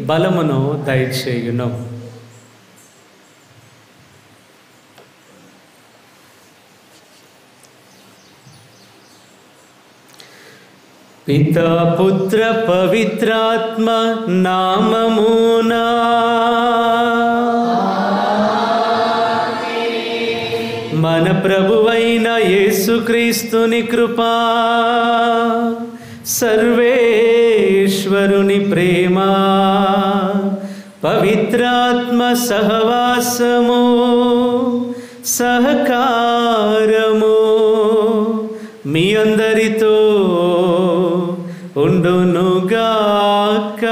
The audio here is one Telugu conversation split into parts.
బలమును దయచేయును. పితా పుత్ర పవిత్రాత్మ నామమునా మన ప్రభువైన యేసుక్రీస్తుని కృపా, సర్వేశ్వరుని ప్రేమ, పవిత్రాత్మ సహవాసము, సహకారము మీ అందరితో ఉండునుగాక.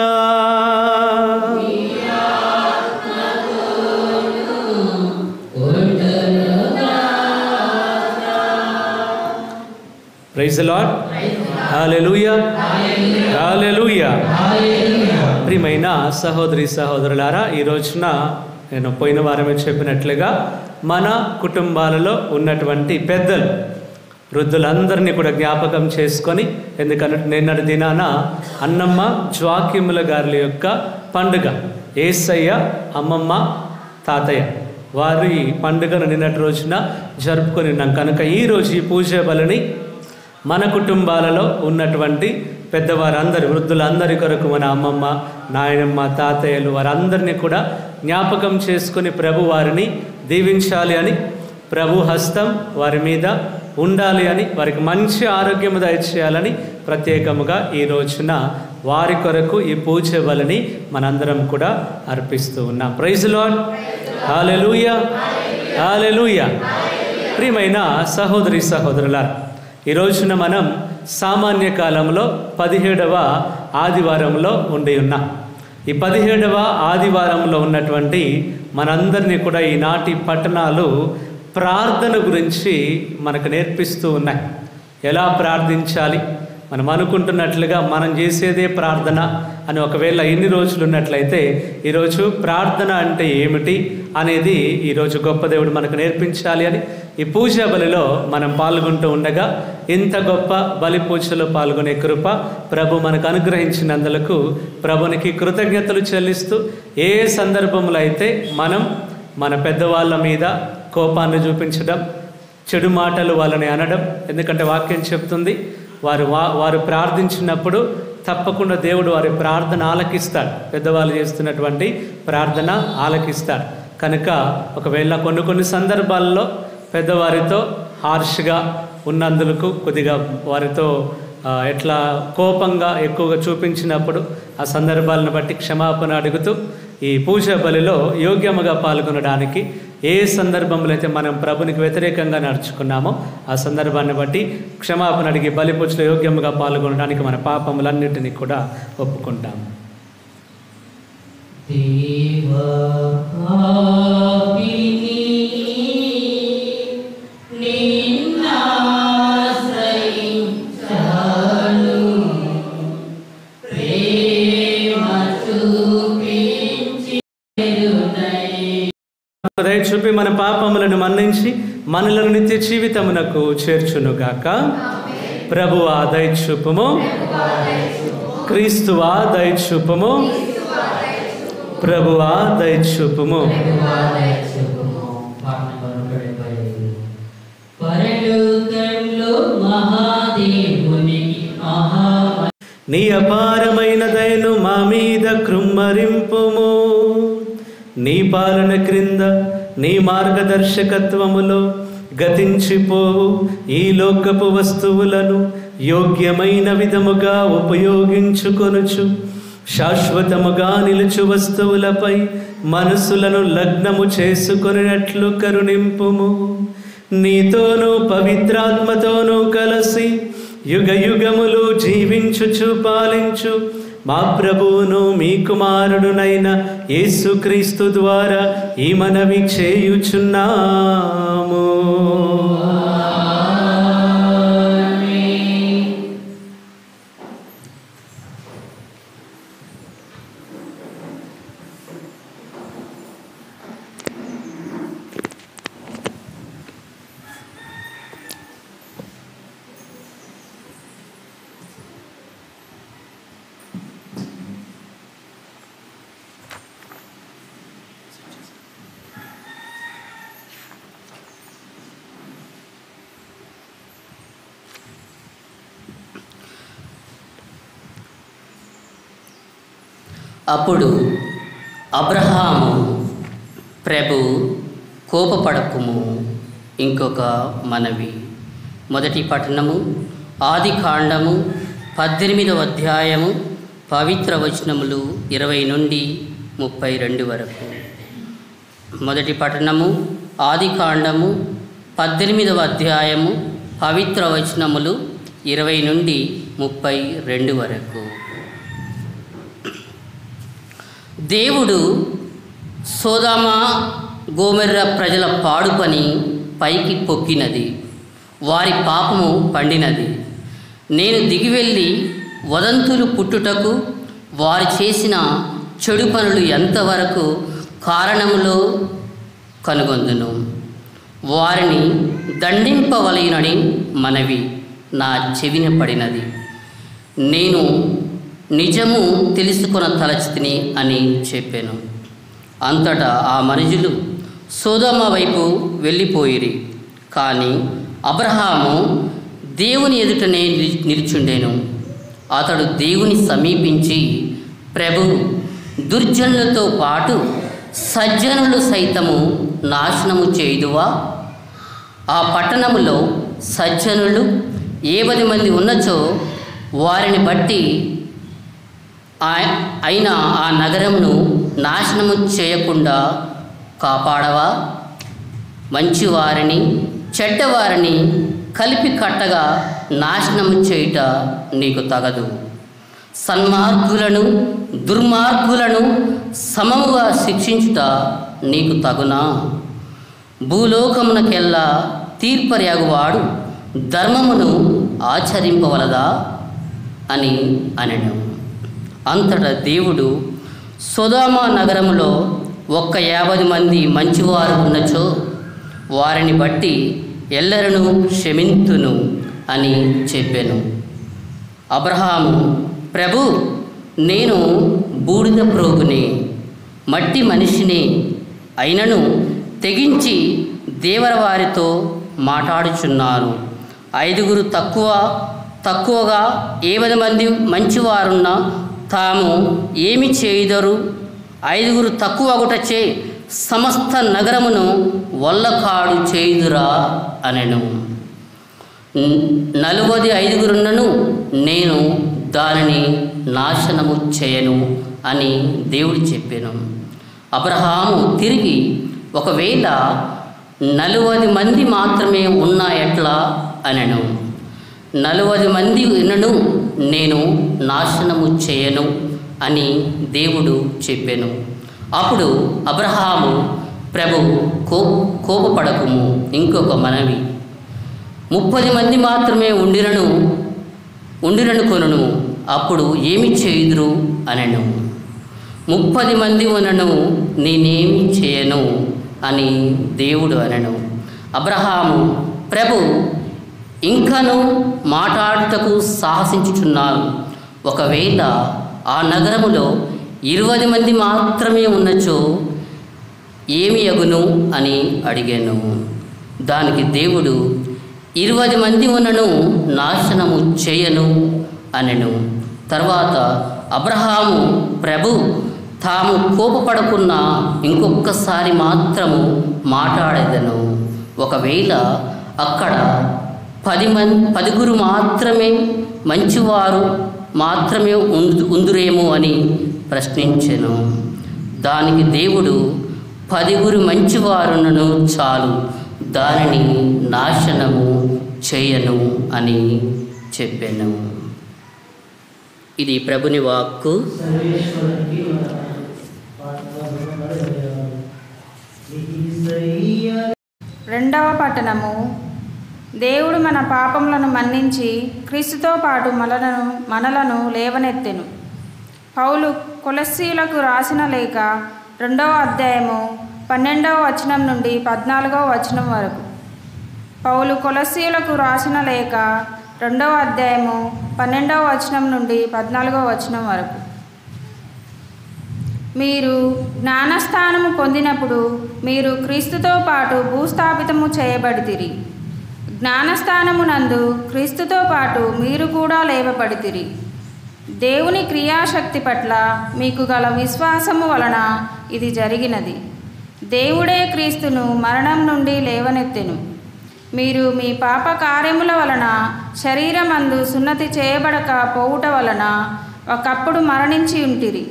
Praise the lord. Hallelujah, hallelujah. ప్రియమైన సహోదరి సహోదరులారా, ఈ రోజున నేను పోయిన వారమే చెప్పినట్లుగా మన కుటుంబాలలో ఉన్నటువంటి పెద్దలు, వృద్ధులందరినీ కూడా జ్ఞాపకం చేసుకొని, ఎందుకంటే నిన్నటి దినాన అన్నమ్మ జ్వాక్యముల గారి యొక్క పండుగ, ఏసయ్య అమ్మమ్మ తాతయ్య వారి పండుగను నిన్నటి రోజున జరుపుకొని ఉన్నాం కనుక ఈరోజు ఈ పూజ బలిని మన కుటుంబాలలో ఉన్నటువంటి పెద్దవారందరి, వృద్ధులందరి కొరకు మన అమ్మమ్మ, నాయనమ్మ, తాతయ్యలు వారందరినీ కూడా జ్ఞాపకం చేసుకుని ప్రభు వారిని దీవించాలి అని, ప్రభు హస్తం వారి మీద ఉండాలి అని, వారికి మంచి ఆరోగ్యము దయచేయాలని ప్రత్యేకముగా ఈ రోజున వారి కొరకు ఈ పూజ బలిని మనందరం కూడా అర్పిస్తూ ఉన్నాం. Praise the lord. Hallelujah, hallelujah. ప్రియమైన సహోదరి సహోదరులారా, ఈ రోజున మనం సామాన్య కాలంలో 17వ ఆదివారంలో ఉండి ఉన్నాం. ఈ 17వ ఆదివారంలో ఉన్నటువంటి మనందరినీ కూడా ఈనాటి పట్టణాలు ప్రార్థన గురించి మనకు నేర్పిస్తూ ఉన్నాయి. ఎలా ప్రార్థించాలి, మనం అనుకుంటున్నట్లుగా మనం చేసేదే ప్రార్థన అని ఒకవేళ ఎన్ని రోజులు ఉన్నట్లయితే, ఈరోజు ప్రార్థన అంటే ఏమిటి అనేది ఈరోజు గొప్ప దేవుడు మనకు నేర్పించాలి అని ఈ పూజా బలిలో మనం పాల్గొంటూ ఉండగా, ఇంత గొప్ప బలి పూజలో పాల్గొనే కృప ప్రభు మనకు అనుగ్రహించినందులకు ప్రభునికి కృతజ్ఞతలు చెల్లిస్తూ, ఏ సందర్భంలో అయితే మనం మన పెద్దవాళ్ళ మీద కోపాన్ని చూపించడం, చెడు మాటలు వాళ్ళని అనడం, ఎందుకంటే వాక్యం చెప్తుంది వారు ప్రార్థించినప్పుడు తప్పకుండా దేవుడు వారి ప్రార్థన ఆలకిస్తాడు. పెద్దవాళ్ళు చేస్తున్నటువంటి ప్రార్థన ఆలకిస్తాడు. కనుక ఒకవేళ కొన్ని సందర్భాల్లో పెద్దవారితో హార్ష్గా ఉన్నందుకు, కొద్దిగా వారితో ఎట్లా కోపంగా ఎక్కువగా చూపించినప్పుడు ఆ సందర్భాలను బట్టి క్షమాపణ అడుగుతూ ఈ పూజా బలిలో యోగ్యముగా పాల్గొనడానికి, ఏ సందర్భంలో అయితే మనం ప్రభునికి వ్యతిరేకంగా నడుచుకున్నామో ఆ సందర్భాన్ని బట్టి క్షమాపణ అడిగి బలి పూజలో యోగ్యముగా పాల్గొనడానికి మన పాపములన్నిటినీ కూడా ఒప్పుకుంటాము. ప్రేమ చూపి దయ చూపి మన పాపములను మన్నించి మనలను నిత్య జీవితమునకు చేర్చునుగాక. ప్రభువా దయ చూపుము. క్రీస్తువా దయ చూపుము. ప్రభువా దయ చూపుము. నీ అపారమైన దయను మా మీద కృమ్మరింపుము. నీ పాలన క్రింద నీ మార్గదర్శకత్వములో గతించిపోవు ఈ లోకపు వస్తువులను యోగ్యమైన విధముగా ఉపయోగించుకొనుచు శాశ్వతముగా నిలుచు వస్తువులపై మనసులను లగ్నము చేసుకొనినట్లు కరుణింపుము. నీతోనూ పవిత్రాత్మతోనూ కలిసి యుగ యుగములు జీవించుచు పాలించు మా ప్రభువును మీ కుమారుడునైన యేసుక్రీస్తు ద్వారా ఈ మనవి చేయుచున్నాము. అప్పుడు అబ్రహాము, ప్రభు కోపపడకుము. ఇంకొక మనవి. మొదటి పట్టణము ఆది కాండము 18వ అధ్యాయము పవిత్ర వచనములు 20 నుండి 32 వరకు. మొదటి పట్టణము ఆది కాండము 18వ అధ్యాయము పవిత్ర వచనములు 20 నుండి 32 వరకు. దేవుడు సోదమ గోమెర్ర ప్రజల పాడు పని పైకి పొక్కినది, వారి పాపము పండినది. నేను దిగివెళ్ళి వదంతులు పుట్టుటకు వారు చేసిన చెడు పనులు ఎంతవరకు కారణములో కనుగొందును. వారిని దండింపవలయునని మనవి నా చెవిన పడినది. నేను నిజము తెలుసుకొన తలచితిని అని చెప్పాను. అంతటా ఆ మనుషులు సోదమ వైపు వెళ్ళిపోయిరి. కానీ అబ్రహాము దేవుని ఎదుటనే నిల్చుండెను. అతడు దేవుని సమీపించి, ప్రభు, దుర్జనులతో పాటు సజ్జనులు సైతము నాశనము చేయుదువా? ఆ పట్టణములో సజ్జనులు 70 మంది ఉన్నచో వారిని బట్టి అయినా ఆ నగరమును నాశనము చేయకుండా కాపాడవా? మంచివారిని చెడ్డవారిని కలిపి కట్టగా నాశనము చేయుట నీకు తగదు. సన్మార్గులను దుర్మార్గులను సమముగా శిక్షించుట నీకు తగునా? భూలోకమునకెల్లా తీర్పర్యాగువాడు ధర్మమును ఆచరింపవలదా అని అనెను. అంతటా దేవుడు సొదొమ నగరములో 50 మంది మంచివారు ఉన్నచో వారిని బట్టి ఎల్లరను క్షమింతును అని చెప్పాను. అబ్రహాము, ప్రభు, నేను బూడిద ప్రోగుని, మట్టి మనిషిని అయినను తెగించి దేవరవారితో మాట్లాడుచున్నాను. 5 తక్కువగా 70 మంది మంచివారున్న తాము ఏమి చేయుదరు? 5 తక్కువగుటచే సమస్త నగరమును వల్లకాడు చేయుదురా అనెను. 45 నేను దానిని నాశనము చేయను అని దేవుడు చెప్పాను. అబ్రహాము తిరిగి, ఒకవేళ 40 మంది మాత్రమే ఉన్నా ఎట్లా అనెను. 40 మంది ఉన్నను నేను నాశనము చేయను అని దేవుడు చెప్పాను. అప్పుడు అబ్రహాము, ప్రభు, కోపపడకుము. ఇంకొక మనవి. 30 మంది మాత్రమే ఉండిరనుకొనును, అప్పుడు ఏమి చేయుదురు అనెను. 30 మంది ఉన్నను నేనేమి చేయను అని దేవుడు అనెను. అబ్రహాము, ప్రభు, ఇంకను మాట్లాడుటకు సాహసించుచున్నాను. ఒకవేళ ఆ నగరములో 20 మంది మాత్రమే ఉన్నచో ఏమి యగును అని అడిగాను. దానికి దేవుడు, 20 మంది ఉన్నను నాశనము చేయను అనెను. తర్వాత అబ్రహాము, ప్రభు, తాము కోపపడకున్నా ఇంకొకసారి మాత్రము మాట్లాడేదను. ఒకవేళ అక్కడ 10 మాత్రమే మంచివారు మాత్రమే ఉందురేమో అని ప్రశ్నించెను. దానికి దేవుడు, 10 మంచివారునను చాలు, దానిని నాశనము చేయను అని చెప్పాను. ఇది ప్రభుని వాక్కు. రెండవ పట్టణము. దేవుడు మన పాపములను మన్నించి క్రీస్తుతో పాటు మనలను లేవనెత్తెను. పౌలు కొలస్సీయులకు రాసిన లేఖ 2వ అధ్యాయము 12వ వచనం నుండి 14వ వచనం వరకు. పౌలు కొలస్సీయులకు రాసిన లేఖ 2వ అధ్యాయము 12వ వచనం నుండి 14వ వచనం వరకు. మీరు జ్ఞానస్థానము పొందినప్పుడు మీరు క్రీస్తుతో పాటు భూస్థాపితము చేయబడితిరి. జ్ఞానస్థానమునందు క్రీస్తుతో పాటు మీరు కూడా లేవబడితిరి. దేవుని క్రియాశక్తి పట్ల మీకు గల విశ్వాసము వలన ఇది జరిగినది. దేవుడే క్రీస్తును మరణం నుండి లేవనెత్తెను. మీరు మీ పాప కార్యముల వలన శరీరమందు సున్నతి చేయబడక పోవుట వలన ఒకప్పుడు మరణించి ఉంటిరి.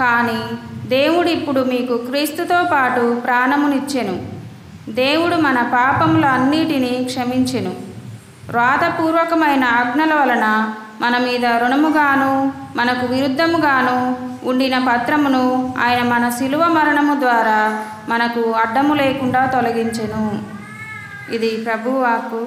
కానీ దేవుడు ఇప్పుడు మీకు క్రీస్తుతో పాటు ప్రాణమునిచ్చెను. దేవుడు మన పాపముల అన్నిటినీ క్షమించెను. వ్రాతపూర్వకమైన ఆజ్ఞల వలన మన మీద రుణముగాను మనకు విరుద్ధముగాను ఉండిన పత్రమును ఆయన మన శిలువ మరణము ద్వారా మనకు అడ్డము లేకుండా తొలగించెను. ఇది ప్రభువు వాక్కు.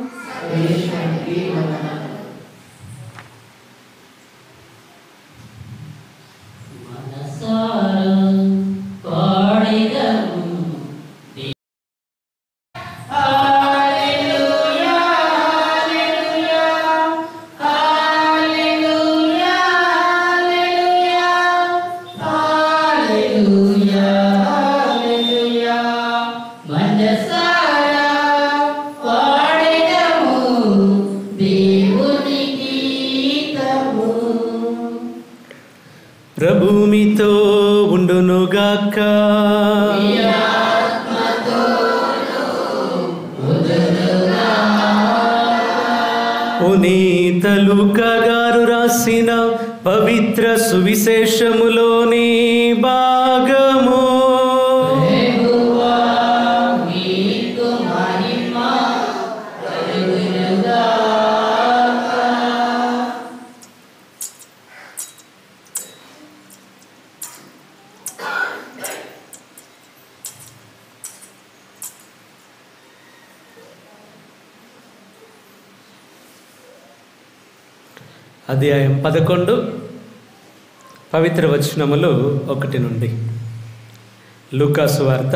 ప్రభు మీతో ఉండునుగాక. పునీత లూకా గారు రాసిన పవిత్ర సువిశేషములోని భాగము. అధ్యాయం 11 పవిత్ర వచనములు 1 నుండి. లూకా సువార్త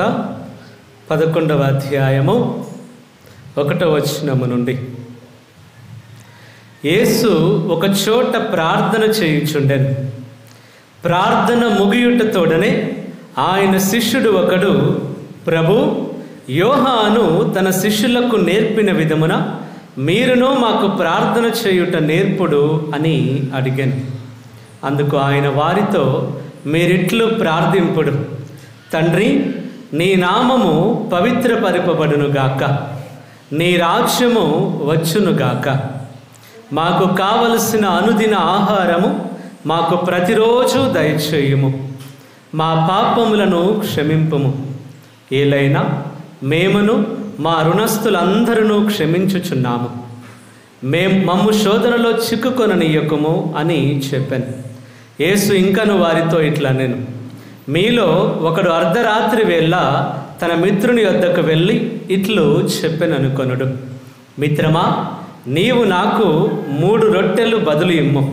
11వ అధ్యాయము 1వ వచనము నుండి. యేసు ఒక చోట ప్రార్థన చేయుచుండెను. ప్రార్థన ముగియుటతోడనే ఆయన శిష్యుడు ఒకడు, ప్రభు, యోహాను తన శిష్యులకు నేర్పిన విధమున మీరును మాకు ప్రార్థన చేయుట నేర్పుడు అని అడిగాను. అందుకు ఆయన వారితో, మీరిట్లు ప్రార్థింపుడు: తండ్రి, నీ నామము పవిత్రపరపబడునుగాక, నీ రాజ్యము వచ్చునుగాక. మాకు కావలసిన అనుదిన ఆహారము మాకు ప్రతిరోజు దయచేయుము. మా పాపములను క్షమింపుము, ఏలైనా మేమును మా రుణస్థులందరూ క్షమించుచున్నాము. మమ్ము శోధనలో చిక్కుకొననీయకుము అని చెప్పాను. యేసు ఇంకను వారితో ఇట్లా నేను, మీలో ఒకడు అర్ధరాత్రి వేళ తన మిత్రుని వద్దకు వెళ్ళి ఇట్లు చెప్పెననుకొనుడు: మిత్రమా, నీవు నాకు 3 రొట్టెలు బదులు ఇమ్ము.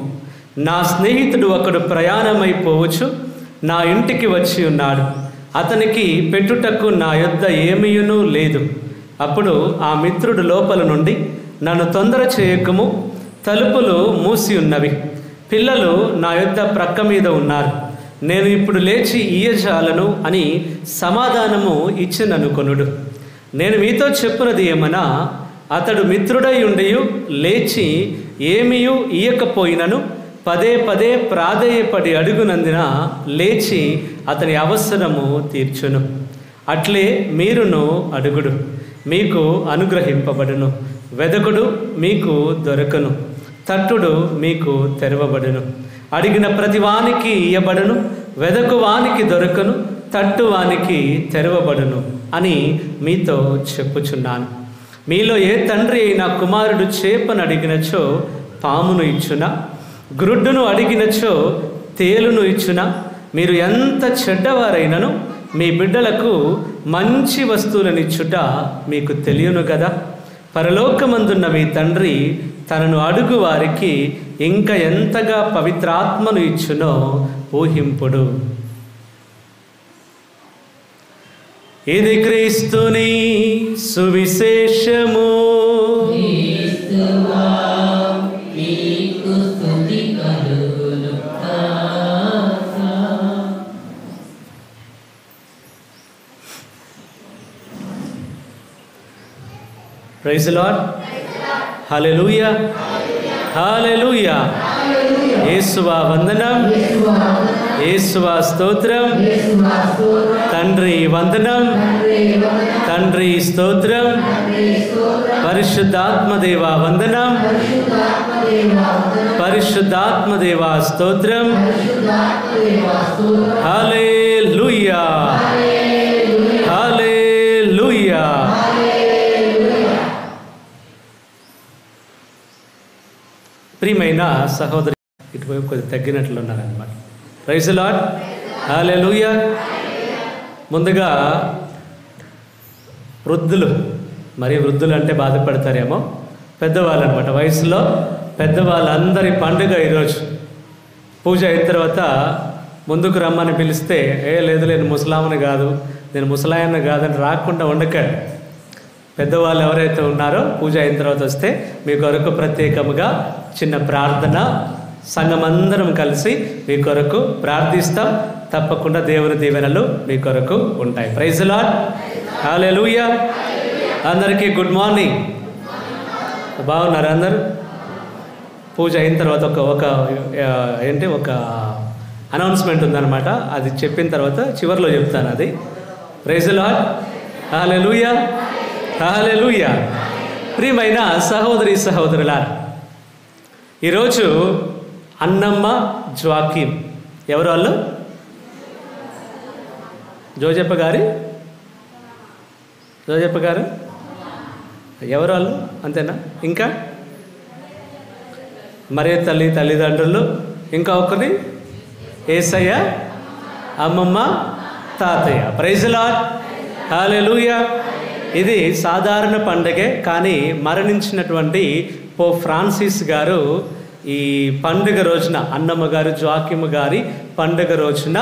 నా స్నేహితుడు ఒకడు ప్రయాణమైపోవచ్చు నా ఇంటికి వచ్చి ఉన్నాడు. అతనికి పెట్టుటకు నా యొద్ద ఏమీయును లేదు. అప్పుడు ఆ మిత్రుడు లోపల నుండి, నన్ను తొందర చేయకము, తలుపులు మూసి ఉన్నవి, పిల్లలు నా యొద్ద ప్రక్క మీద ఉన్నారు, నేను ఇప్పుడు లేచి ఇయ్యజాలను అని సమాధానము ఇచ్చిననుకొనుడు. నేను మీతో చెప్పున్నది ఏమనా, అతడు మిత్రుడై ఉండియు లేచి ఏమీయు ఇయ్యకపోయినను పదే పదే ప్రాధేయపడి అడుగునందున లేచి అతని అవసరము తీర్చును. అట్లే మీరును అడుగుడు, మీకు అనుగ్రహింపబడును, వెదకుడు, మీకు దొరకను, తట్టుడు, మీకు తెరవబడును. అడిగిన ప్రతివానికి ఇయ్యబడును, వెదకువానికి దొరకను, తట్టువానికి తెరవబడును అని మీతో చెప్పుచున్నాను. మీలో ఏ తండ్రి అయినా కుమారుడు చేపను అడిగినచో పామును ఇచ్చునా, గ్రుడ్డును అడిగినచో తేలును ఇచ్చునా? మీరు ఎంత చెడ్డవారైనను మీ బిడ్డలకు మంచి వస్తువులనిచ్చుట మీకు తెలియను కదా. పరలోకమందున్న మీ తండ్రి తనను అడుగు వారికి ఇంకా ఎంతగా పవిత్రాత్మను ఇచ్చునో ఊహింపుడు. ఇది క్రీస్తుని సువిశేషము. Praise the lord. Hallelujah, hallelujah. యేసువా వందనం, యేసువా స్తోత్రం. తండ్రి వందనం, తండ్రి స్తోత్రం. పరిశుద్ధాత్మదేవా వందనం, పరిశుద్ధాత్మదేవా స్తోత్రం. హల్లెలూయా, హల్లెలూయా. ప్రియమైన సహోదరి, ఇటువైపు కొద్దిగా తగ్గినట్లున్నారనమాట. Praise the lord. హల్లెలూయా. ముందుగా వృద్ధులు, మరి వృద్ధులు అంటే బాధపడతారేమో, పెద్దవాళ్ళు అనమాట, వయసులో పెద్దవాళ్ళందరి పండుగ ఈరోజు. పూజ అయిన తర్వాత ముందుకు రమ్మని పిలిస్తే, లేదు నేను ముసలామని కాదు, నేను ముసలాయన్న కాదని రాకుండా ఉండకండి. పెద్దవాళ్ళు ఎవరైతే ఉన్నారో పూజ అయిన తర్వాత వస్తే మీ కొరకు ప్రత్యేకముగా చిన్న ప్రార్థన, సంఘమందరం కలిసి మీ కొరకు ప్రార్థిస్తాం. తప్పకుండా దేవుని దీవెనలు మీ కొరకు ఉంటాయి. Praise the lord. హల్లెలూయా. అందరికీ గుడ్ మార్నింగ్. బాగున్నారు అందరు? పూజ అయిన తర్వాత ఒక అనౌన్స్మెంట్ ఉందన్నమాట, అది చెప్పిన తర్వాత చివరిలో చెప్తాను అది. Praise the lord. Hallelujah, hallelujah. ప్రియమైన సహోదరి సహోదరులారా, ఈరోజు అన్నమ్మ జ్వాకీం, ఎవరు వాళ్ళు? జోజప్ప గారు ఎవరు వాళ్ళు? అంతేనా? ఇంకా మరే తల్లిదండ్రులు, ఇంకా ఒకరి యేసయ్య, అమ్మమ్మ, తాతయ్య. Praise the lord. హల్లెలూయా. ఇది సాధారణ పండగే, కానీ మరణించినటువంటి పోప్ ఫ్రాన్సిస్ గారు ఈ పండుగ రోజున, అన్నమ్మ గారు జ్వాకీము గారి పండుగ రోజున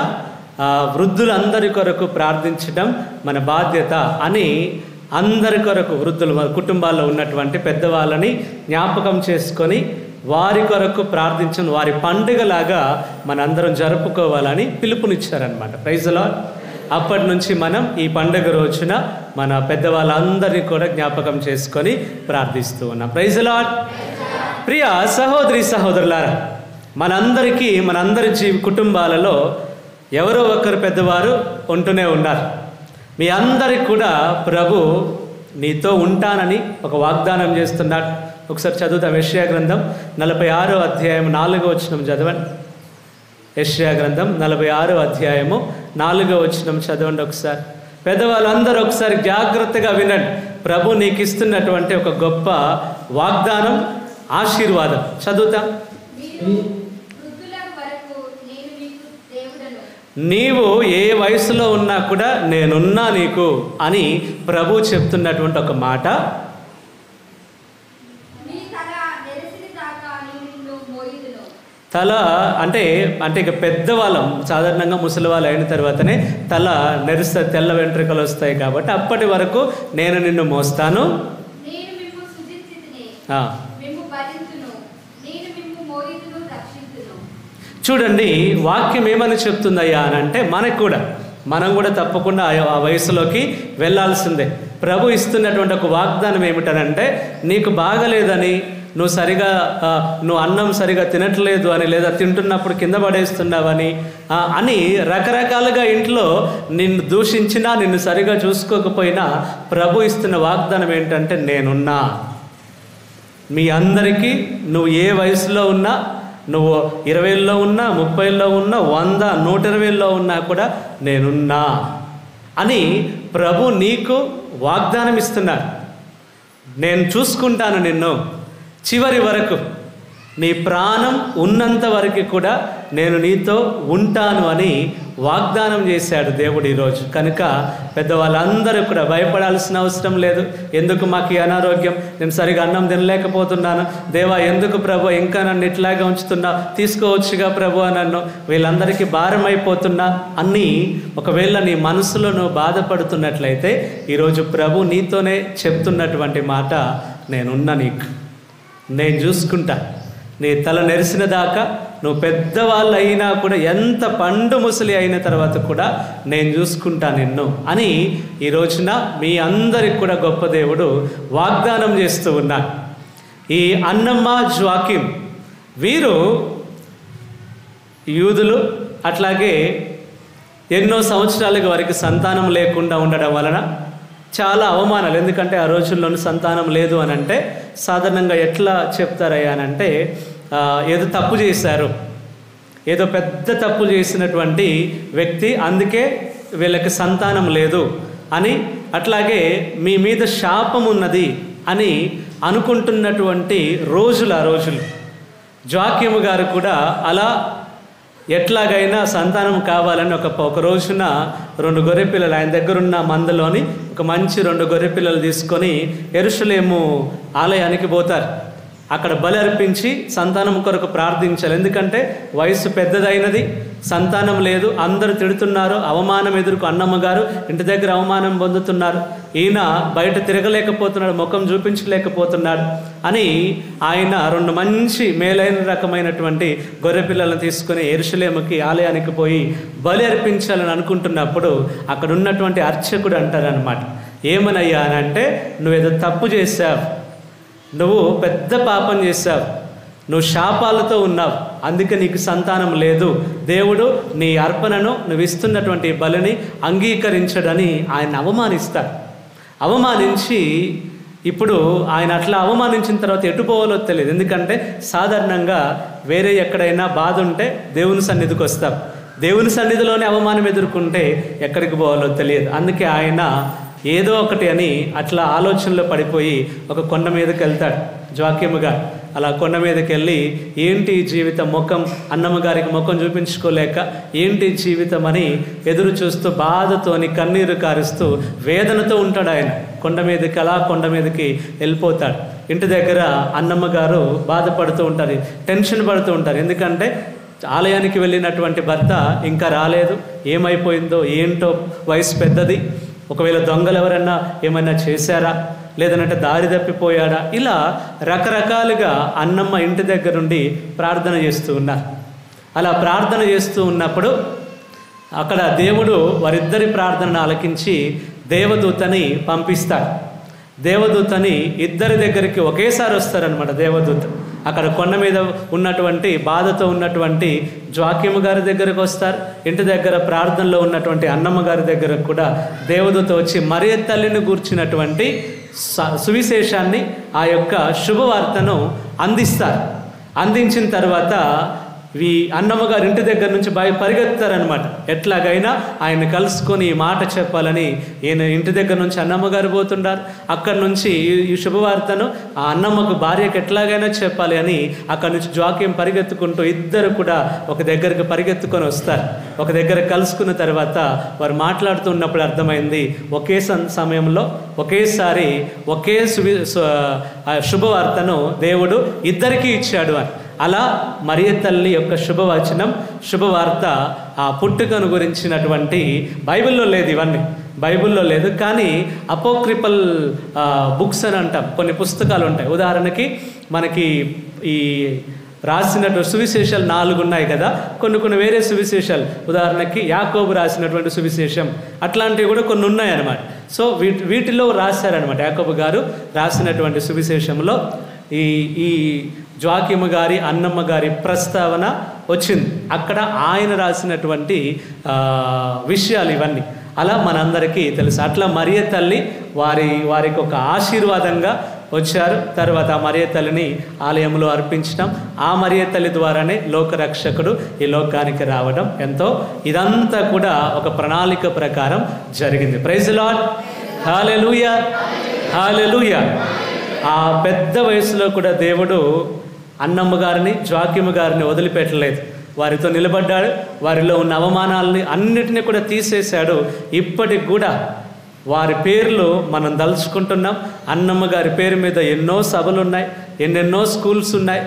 వృద్ధులందరి కొరకు ప్రార్థించడం మన బాధ్యత అని, అందరి కొరకు వృద్ధులు, కుటుంబాల్లో ఉన్నటువంటి పెద్దవాళ్ళని జ్ఞాపకం చేసుకొని వారి కొరకు ప్రార్థించిన వారి పండుగలాగా మనందరం జరుపుకోవాలని పిలుపునిచ్చారనమాట. Praise the lord. అప్పటి నుంచి మనం ఈ పండుగ రోజున మన పెద్దవాళ్ళందరినీ కూడా జ్ఞాపకం చేసుకొని ప్రార్థిస్తూ ఉన్నాం. Praise the lord. ప్రియ సహోదరి సహోదరులారా, మనందరి కుటుంబాలలో ఎవరో ఒకరు పెద్దవారు ఉంటూనే ఉన్నారు. మీ అందరికి కూడా ప్రభు నీతో ఉంటానని ఒక వాగ్దానం చేస్తున్నాడు. ఒకసారి చదువుతాం. యెషయా గ్రంథం 46వ అధ్యాయం 4వ వచనం చదవండి. యెషయా గ్రంథం 46వ అధ్యాయము 4వ వచనం చదవండి ఒకసారి. పెద్దవాళ్ళందరూ ఒకసారి జాగ్రత్తగా వినండి. ప్రభు నీకు ఇస్తున్నటువంటి ఒక గొప్ప వాగ్దానం, ఆశీర్వాదం. చదువుతాం. నీవు ఏ వయసులో ఉన్నా కూడా నేనున్నా నీకు అని ప్రభు చెప్తున్నటువంటి ఒక మాట. తల అంటే ఇక పెద్దవాళ్ళం, సాధారణంగా ముసలి వాళ్ళు అయిన తర్వాతనే తల నెరుస్తే తెల్ల వెంట్రుకలు వస్తాయి. కాబట్టి అప్పటి వరకు నేను నిన్ను మోస్తాను. చూడండి వాక్యం ఏమని చెప్తుందయ్యా అని అంటే మనం కూడా తప్పకుండా ఆ వయసులోకి వెళ్ళాల్సిందే. ప్రభు ఇస్తున్నటువంటి ఒక వాగ్దానం ఏమిటనంటే, నీకు బాగలేదని, నువ్వు అన్నం సరిగా తినట్లేదు అని, లేదా తింటున్నప్పుడు కింద పడేస్తున్నావని అని రకరకాలుగా ఇంట్లో నిన్ను దూషించినా, నిన్ను సరిగా చూసుకోకపోయినా ప్రభు ఇస్తున్న వాగ్దానం ఏంటంటే, నేనున్నా. మీ అందరికీ నువ్వు ఏ వయసులో ఉన్నా, నువ్వు 20లో ఉన్నా, 30లో ఉన్నా, 100, 120లో ఉన్నా కూడా నేనున్నా అని ప్రభు నీకు వాగ్దానం ఇస్తున్నాడు. నేను చూసుకుంటాను నిన్ను చివరి వరకు, నీ ప్రాణం ఉన్నంత వరకు కూడా నేను నీతో ఉంటాను అని వాగ్దానం చేశాడు దేవుడు ఈరోజు. కనుక పెద్దవాళ్ళందరూ కూడా భయపడాల్సిన అవసరం లేదు. ఎందుకు మాకు ఈ అనారోగ్యం, నేను సరిగా అన్నం తినలేకపోతున్నాను, దేవా ఎందుకు ప్రభు ఇంకా నన్ను ఇట్లాగే ఉంచుతున్నా, తీసుకోవచ్చుగా ప్రభు నన్ను, వీళ్ళందరికీ భారం అయిపోతున్నా అని ఒకవేళ నీ మనసులో నువ్వు బాధపడుతున్నట్లయితే ఈరోజు ప్రభు నీతోనే చెప్తున్నటువంటి మాట, నేనున్నా, నేను చూసుకుంటా. నీ తల నెరిసిన దాకా, నువ్వు పెద్దవాళ్ళు అయినా కూడా, ఎంత పండు ముసలి అయిన తర్వాత కూడా నేను చూసుకుంటా నిన్ను అని ఈ రోజున మీ అందరికి కూడా గొప్ప దేవుడు వాగ్దానం చేస్తూ ఉన్నాడు. ఈ అన్నమ్మ జ్వాకిం వీరు యూదులు. అట్లాగే ఎన్నో సంవత్సరాలుగా వారికి సంతానం లేకుండా ఉండడం వలన చాలా అవమానాలు. ఎందుకంటే ఆ రోజుల్లోనూ సంతానం లేదు అని అంటే సాధారణంగా ఎట్లా చెప్తారయ్యా అని అంటే, ఏదో తప్పు చేశారు, ఏదో పెద్ద తప్పు చేసినటువంటి వ్యక్తి, అందుకే వీళ్ళకి సంతానం లేదు అని, అట్లాగే మీ మీద శాపం ఉన్నది అని అనుకుంటున్నటువంటి రోజులు ఆ రోజులు. జ్వాక్యము గారు కూడా అలా ఎట్లాగైనా సంతానం కావాలని ఒక రోజున 2 గొర్రెపిల్లలు, ఆయన దగ్గరున్న మందలోని ఒక మంచి 2 గొర్రెపిల్లలు తీసుకొని యెరూషలేము ఆలయానికి పోతారు. అక్కడ బలి అర్పించి సంతానం కొరకు ప్రార్థించాలి. ఎందుకంటే వయసు పెద్దదైనది, సంతానం లేదు, అందరూ తిడుతున్నారు, అవమానం ఎదుర్కొ అన్నమ్మ గారు ఇంటి దగ్గర అవమానం పొందుతున్నారు, ఈయన బయట తిరగలేకపోతున్నాడు, ముఖం చూపించలేకపోతున్నాడు అని ఆయన 2 మంచి మేలైన రకమైనటువంటి గొర్రెపిల్లలను తీసుకొని యెరూషలేముకి ఆలయానికి పోయి బలి అర్పించాలని అనుకుంటున్నప్పుడు అక్కడ ఉన్నటువంటి అర్చకుడు అంటారనమాట, ఏమనయ్యా అని అంటే, నువ్వేదో తప్పు చేశావు, నువ్వు పెద్ద పాపం చేశావు, నువ్వు శాపాలతో ఉన్నావు, అందుకే నీకు సంతానం లేదు, దేవుడు నీ అర్పణను, నువ్వు ఇస్తున్నటువంటి బలిని అంగీకరించడని ఆయన అవమానిస్తాడు. అవమానించి ఇప్పుడు ఆయన అట్లా అవమానించిన తర్వాత ఎటు పోవాలో తెలియదు. ఎందుకంటే సాధారణంగా వేరే ఎక్కడైనా బాధ ఉంటే దేవుని సన్నిధికి వస్తాం, దేవుని సన్నిధిలోనే అవమానం ఎదుర్కొంటే ఎక్కడికి పోవాలో తెలియదు. అందుకే ఆయన ఏదో ఒకటి అని అట్లా ఆలోచనలో పడిపోయి ఒక కొండ మీదకి వెళ్తాడు జ్వాక్యముగా. అలా కొండ మీదకి వెళ్ళి, ఏంటి జీవితం, ముఖం అన్నమ్మ గారికి ముఖం చూపించుకోలేక ఏంటి జీవితం అని ఎదురు చూస్తూ బాధతోని కన్నీరు కారుస్తూ వేదనతో ఉంటాడు ఆయన. కొండ మీదకి వెళ్ళిపోతాడు. ఇంటి దగ్గర అన్నమ్మ గారు బాధపడుతూ ఉంటారు, టెన్షన్ పడుతూ ఉంటారు. ఎందుకంటే ఆలయానికి వెళ్ళినటువంటి భర్త ఇంకా రాలేదు, ఏమైపోయిందో ఏంటో, వయసు పెద్దది, ఒకవేళ దొంగలు ఎవరన్నా ఏమైనా చేశారా, లేదనంటే దారి తప్పిపోయాడా, ఇలా రకరకాలుగా అన్నమ్మ ఇంటి దగ్గర నుండి ప్రార్థన చేస్తూ ఉన్నారు. అలా ప్రార్థన చేస్తూ ఉన్నప్పుడు అక్కడ దేవుడు వారిద్దరి ప్రార్థనను ఆలకించి దేవదూతని పంపిస్తాడు. దేవదూతని ఇద్దరి దగ్గరికి ఒకేసారి వస్తారనమాట. దేవదూత అక్కడ కొండ మీద ఉన్నటువంటి బాధతో ఉన్నటువంటి జ్వాక్యము గారి దగ్గరకు వస్తారు. ఇంటి దగ్గర ప్రార్థనలో ఉన్నటువంటి అన్నమ్మ గారి దగ్గరకు కూడా దేవదూత వచ్చి మరియ తల్లిని గూర్చినటువంటి సువిశేషాన్ని, ఆ యొక్క శుభవార్తను అందిస్తారు. అందించిన తర్వాత ఈ అన్నమ్మ గారు ఇంటి దగ్గర నుంచి పరిగెత్తారనమాట. ఎట్లాగైనా ఆయన కలుసుకొని ఈ మాట చెప్పాలని ఈయన ఇంటి దగ్గర నుంచి అన్నమ్మ గారు పోతుండారు. అక్కడి నుంచి ఈ శుభవార్తను ఆ అన్నమ్మకు భార్యకు ఎట్లాగైనా చెప్పాలి అని అక్కడి నుంచి జ్వాక్యం పరిగెత్తుకుంటూ ఇద్దరు కూడా ఒక దగ్గరికి పరిగెత్తుకొని వస్తారు. ఒక దగ్గర కలుసుకున్న తర్వాత వారు మాట్లాడుతున్నప్పుడు అర్థమైంది, ఒకే సమయంలో ఒకేసారి ఒకే శుభవార్తను దేవుడు ఇద్దరికీ ఇచ్చాడు అని. అలా మరియ తల్లి యొక్క శుభవచనం, శుభవార్త, ఆ పుట్టుకను గురించినటువంటి బైబిల్లో లేదు, ఇవన్నీ బైబిల్లో లేదు. కానీ అపోక్రిపల్ బుక్స్ అని అంటాం, కొన్ని పుస్తకాలు ఉంటాయి. ఉదాహరణకి మనకి ఈ రాసినటువంటి సువిశేషాలు 4 ఉన్నాయి కదా, కొన్ని వేరే సువిశేషాలు, ఉదాహరణకి యాకోబు రాసినటువంటి సువిశేషం, అట్లాంటివి కూడా కొన్ని ఉన్నాయన్నమాట. సో వీటిలో రాశారనమాట. యాకోబు గారు రాసినటువంటి సువిశేషంలో ఈ జోకిము గారి, అన్నమ్మ గారి ప్రస్తావన వచ్చింది. అక్కడ ఆయన రాసినటువంటి విషయాలు ఇవన్నీ అలా మనందరికీ తెలుసు. అట్లా మరియ తల్లి వారికి ఒక ఆశీర్వాదంగా వచ్చారు. తర్వాత ఆ మరియ తల్లిని ఆలయంలో అర్పించడం, ఆ మరియ తల్లి ద్వారానే లోకరక్షకుడు ఈ లోకానికి రావడం, ఎంతో ఇదంతా కూడా ఒక ప్రణాళిక ప్రకారం జరిగింది. ప్రైజ్ ది లార్డ్, హల్లెలూయా, హల్లెలూయా. ఆ పెద్ద వయసులో కూడా దేవుడు అన్నమ్మ గారిని, జోకిము గారిని వదిలిపెట్టలేదు. వారితో నిలబడ్డాడు. వారిలో ఉన్న అవమానాలని అన్నిటినీ కూడా తీసేశాడు. ఇప్పటికి కూడా వారి పేర్లు మనం దలుచుకుంటున్నాం. అన్నమ్మ గారి పేరు మీద ఎన్నో సభలు ఉన్నాయి, ఎన్నెన్నో స్కూల్స్ ఉన్నాయి,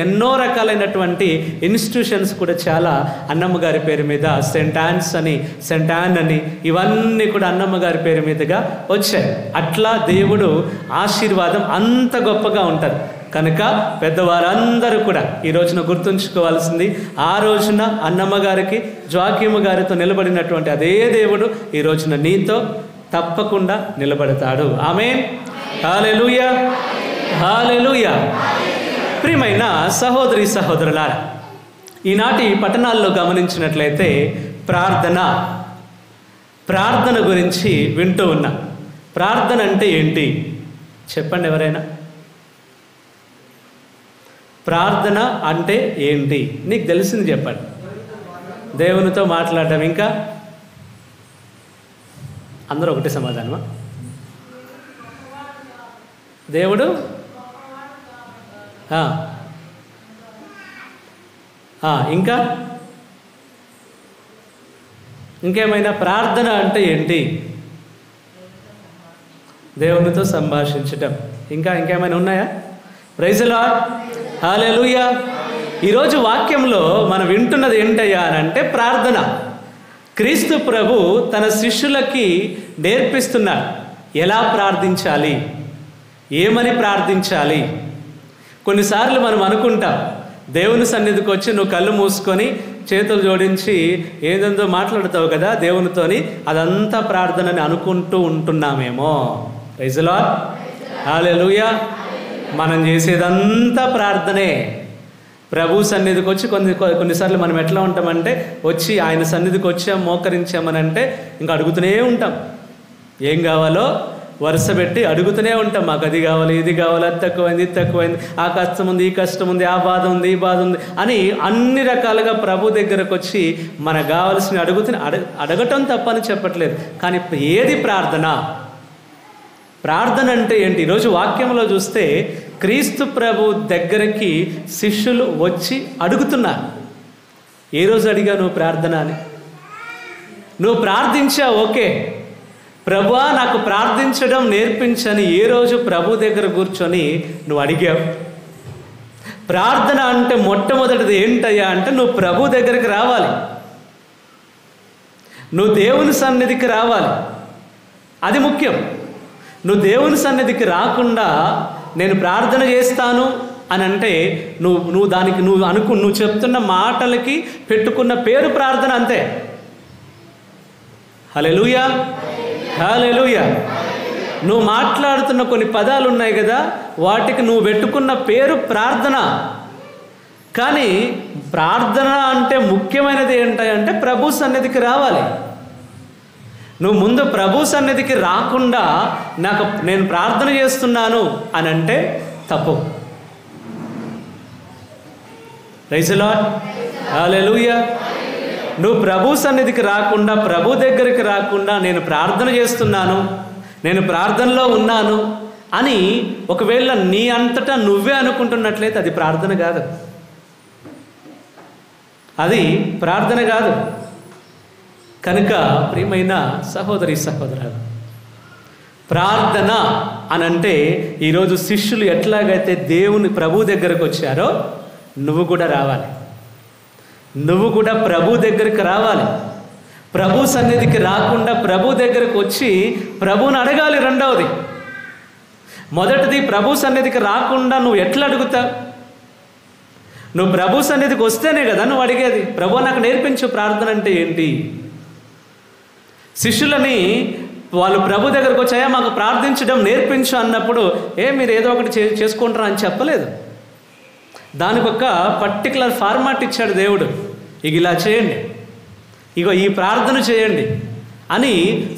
ఎన్నో రకాలైనటువంటి ఇన్స్టిట్యూషన్స్ కూడా చాలా అన్నమ్మ గారి పేరు మీద, సెయింట్ యాన్ అని ఇవన్నీ కూడా అన్నమ్మ గారి పేరు మీదుగా వచ్చాయి. అట్లా దేవుడు ఆశీర్వాదం అంత గొప్పగా ఉంటుంది. కనుక పెద్దవారందరూ కూడా ఈ రోజున గుర్తుంచుకోవాల్సింది, ఆ రోజున అన్నమ్మ గారికి, జోకిము గారితో నిలబడినటువంటి అదే దేవుడు ఈ రోజున నీతో తప్పకుండా నిలబడతాడు. ఆమేన్, హల్లెలూయా, హల్లెలూయా. ప్రియమైన సహోదరి సహోదరులారా, ఈనాటి పట్టణాల్లో గమనించినట్లయితే ప్రార్థన గురించి వింటూ ఉన్నా. ప్రార్థన అంటే ఏంటి చెప్పండి ఎవరైనా. ప్రార్థన అంటే ఏంటి నీకు తెలిసింది చెప్పండి. దేవునితో మాట్లాడడం, ఇంకా అందరూ ఒకటి సమాధానమా? దేవుడు ఇంకా ఇంకేమైనా ప్రార్థన అంటే ఏంటి? దేవునితో సంభాషించటం. ఇంకేమైనా ఉన్నాయా? Praise the lord, hallelujah. ఈరోజు వాక్యంలో మనం వింటున్నది ఏంటయ్యా అని అంటే ప్రార్థన. క్రీస్తు ప్రభు తన శిష్యులకి నేర్పిస్తున్నారు ఎలా ప్రార్థించాలి, ఏమని ప్రార్థించాలి. కొన్నిసార్లు మనం అనుకుంటాం, దేవుని సన్నిధికి వచ్చి నువ్వు కళ్ళు మూసుకొని చేతులు జోడించి ఏదేందో మాట్లాడతావు కదా దేవునితోని, అదంతా ప్రార్థనని అనుకుంటూ ఉంటున్నామేమో. ప్రైజ్ ది లార్డ్, హల్లెలూయా. మనం చేసేదంతా ప్రార్థనే. ప్రభు సన్నిధికి వచ్చి కొన్నిసార్లు మనం ఎట్లా ఉంటామంటే, వచ్చి ఆయన సన్నిధికి వచ్చాం, మోకరించామనంటే ఇంకా అడుగుతూనే ఉంటాం. ఏం కావాలో వరుస పెట్టి అడుగుతూనే ఉంటాం. మాకు అది కావాలి, ఇది కావాలి, అది తక్కువైంది, ఇది తక్కువైంది, ఆ కష్టం ఉంది, ఈ కష్టం ఉంది, ఆ బాధ ఉంది, ఈ బాధ ఉంది అని అన్ని రకాలుగా ప్రభు దగ్గరకు వచ్చి మనకు కావాల్సిన అడగటం తప్పని చెప్పట్లేదు. కానీ ఏది ప్రార్థన? ప్రార్థన అంటే ఏంటి? ఈరోజు వాక్యంలో చూస్తే క్రీస్తు ప్రభు దగ్గరికి శిష్యులు వచ్చి అడుగుతున్నారు. ఏ రోజు అడిగా నువ్వు ప్రార్థన అని? నువ్వు ప్రార్థించావు, ఓకే, ప్రభువా నాకు ప్రార్థించడం నేర్పించని ఏ రోజు ప్రభు దగ్గర కూర్చొని నువ్వు అడిగావు? ప్రార్థన అంటే మొట్టమొదటిది ఏంటయ్యా అంటే నువ్వు ప్రభు దగ్గరికి రావాలి, నువ్వు దేవుని సన్నిధికి రావాలి. అది ముఖ్యం. నువ్వు దేవుని సన్నిధికి రాకుండా నేను ప్రార్థన చేస్తాను అని అంటే నువ్వు దానికి నువ్వు చెప్తున్న మాటలకి పెట్టుకున్న పేరు ప్రార్థన, అంతే. హల్లెలూయా, హల్లెలూయా. నువ్వు మాట్లాడుతున్న కొన్ని పదాలు ఉన్నాయి కదా, వాటికి నువ్వు పెట్టుకున్న పేరు ప్రార్థన. కానీ ప్రార్థన అంటే ముఖ్యమైనది ఏంటంటే ప్రభు సన్నిధికి రావాలి. నువ్వు ముందు ప్రభు సన్నిధికి రాకుండా నేను ప్రార్థన చేస్తున్నాను అని అంటే తప్పు. ప్రైజ్ ది లార్డ్, హల్లెలూయా. నువ్వు ప్రభు సన్నిధికి రాకుండా, ప్రభు దగ్గరికి రాకుండా నేను ప్రార్థన చేస్తున్నాను, నేను ప్రార్థనలో ఉన్నాను అని ఒకవేళ నీ అంతటా నువ్వే అనుకుంటున్నట్లయితే అది ప్రార్థన కాదు. అది ప్రార్థన కాదు. కనుక ప్రియమైన సహోదరి సహోదరులు, ప్రార్థన అని అంటే ఈరోజు శిష్యులు ఎట్లాగైతే దేవుని ప్రభు దగ్గరకు వచ్చారో నువ్వు కూడా రావాలి. నువ్వు కూడా ప్రభు దగ్గరికి రావాలి. ప్రభు సన్నిధికి రాకుండా ప్రభు దగ్గరకు వచ్చి ప్రభువుని అడగాలి. రెండవది, మొదటిది ప్రభు సన్నిధికి రాకుండా నువ్వు ఎట్లా అడుగుతావు? నువ్వు ప్రభు సన్నిధికి వస్తేనే కదా నువ్వు అడిగేది. ప్రభు నాకు నేర్పించు ప్రార్థన అంటే ఏంటి. శిష్యులని వాళ్ళు ప్రభు దగ్గరకు వచ్చాయా మాకు ప్రార్థించడం నేర్పించు అన్నప్పుడు మీరు ఏదో ఒకటి చేసుకుంటారా అని చెప్పలేదు. దానికి ఒక పర్టికులర్ ఫార్మాట్ ఇచ్చాడు దేవుడు. ఇక ఇలా చేయండి, ఇగో ఈ ప్రార్థన చేయండి అని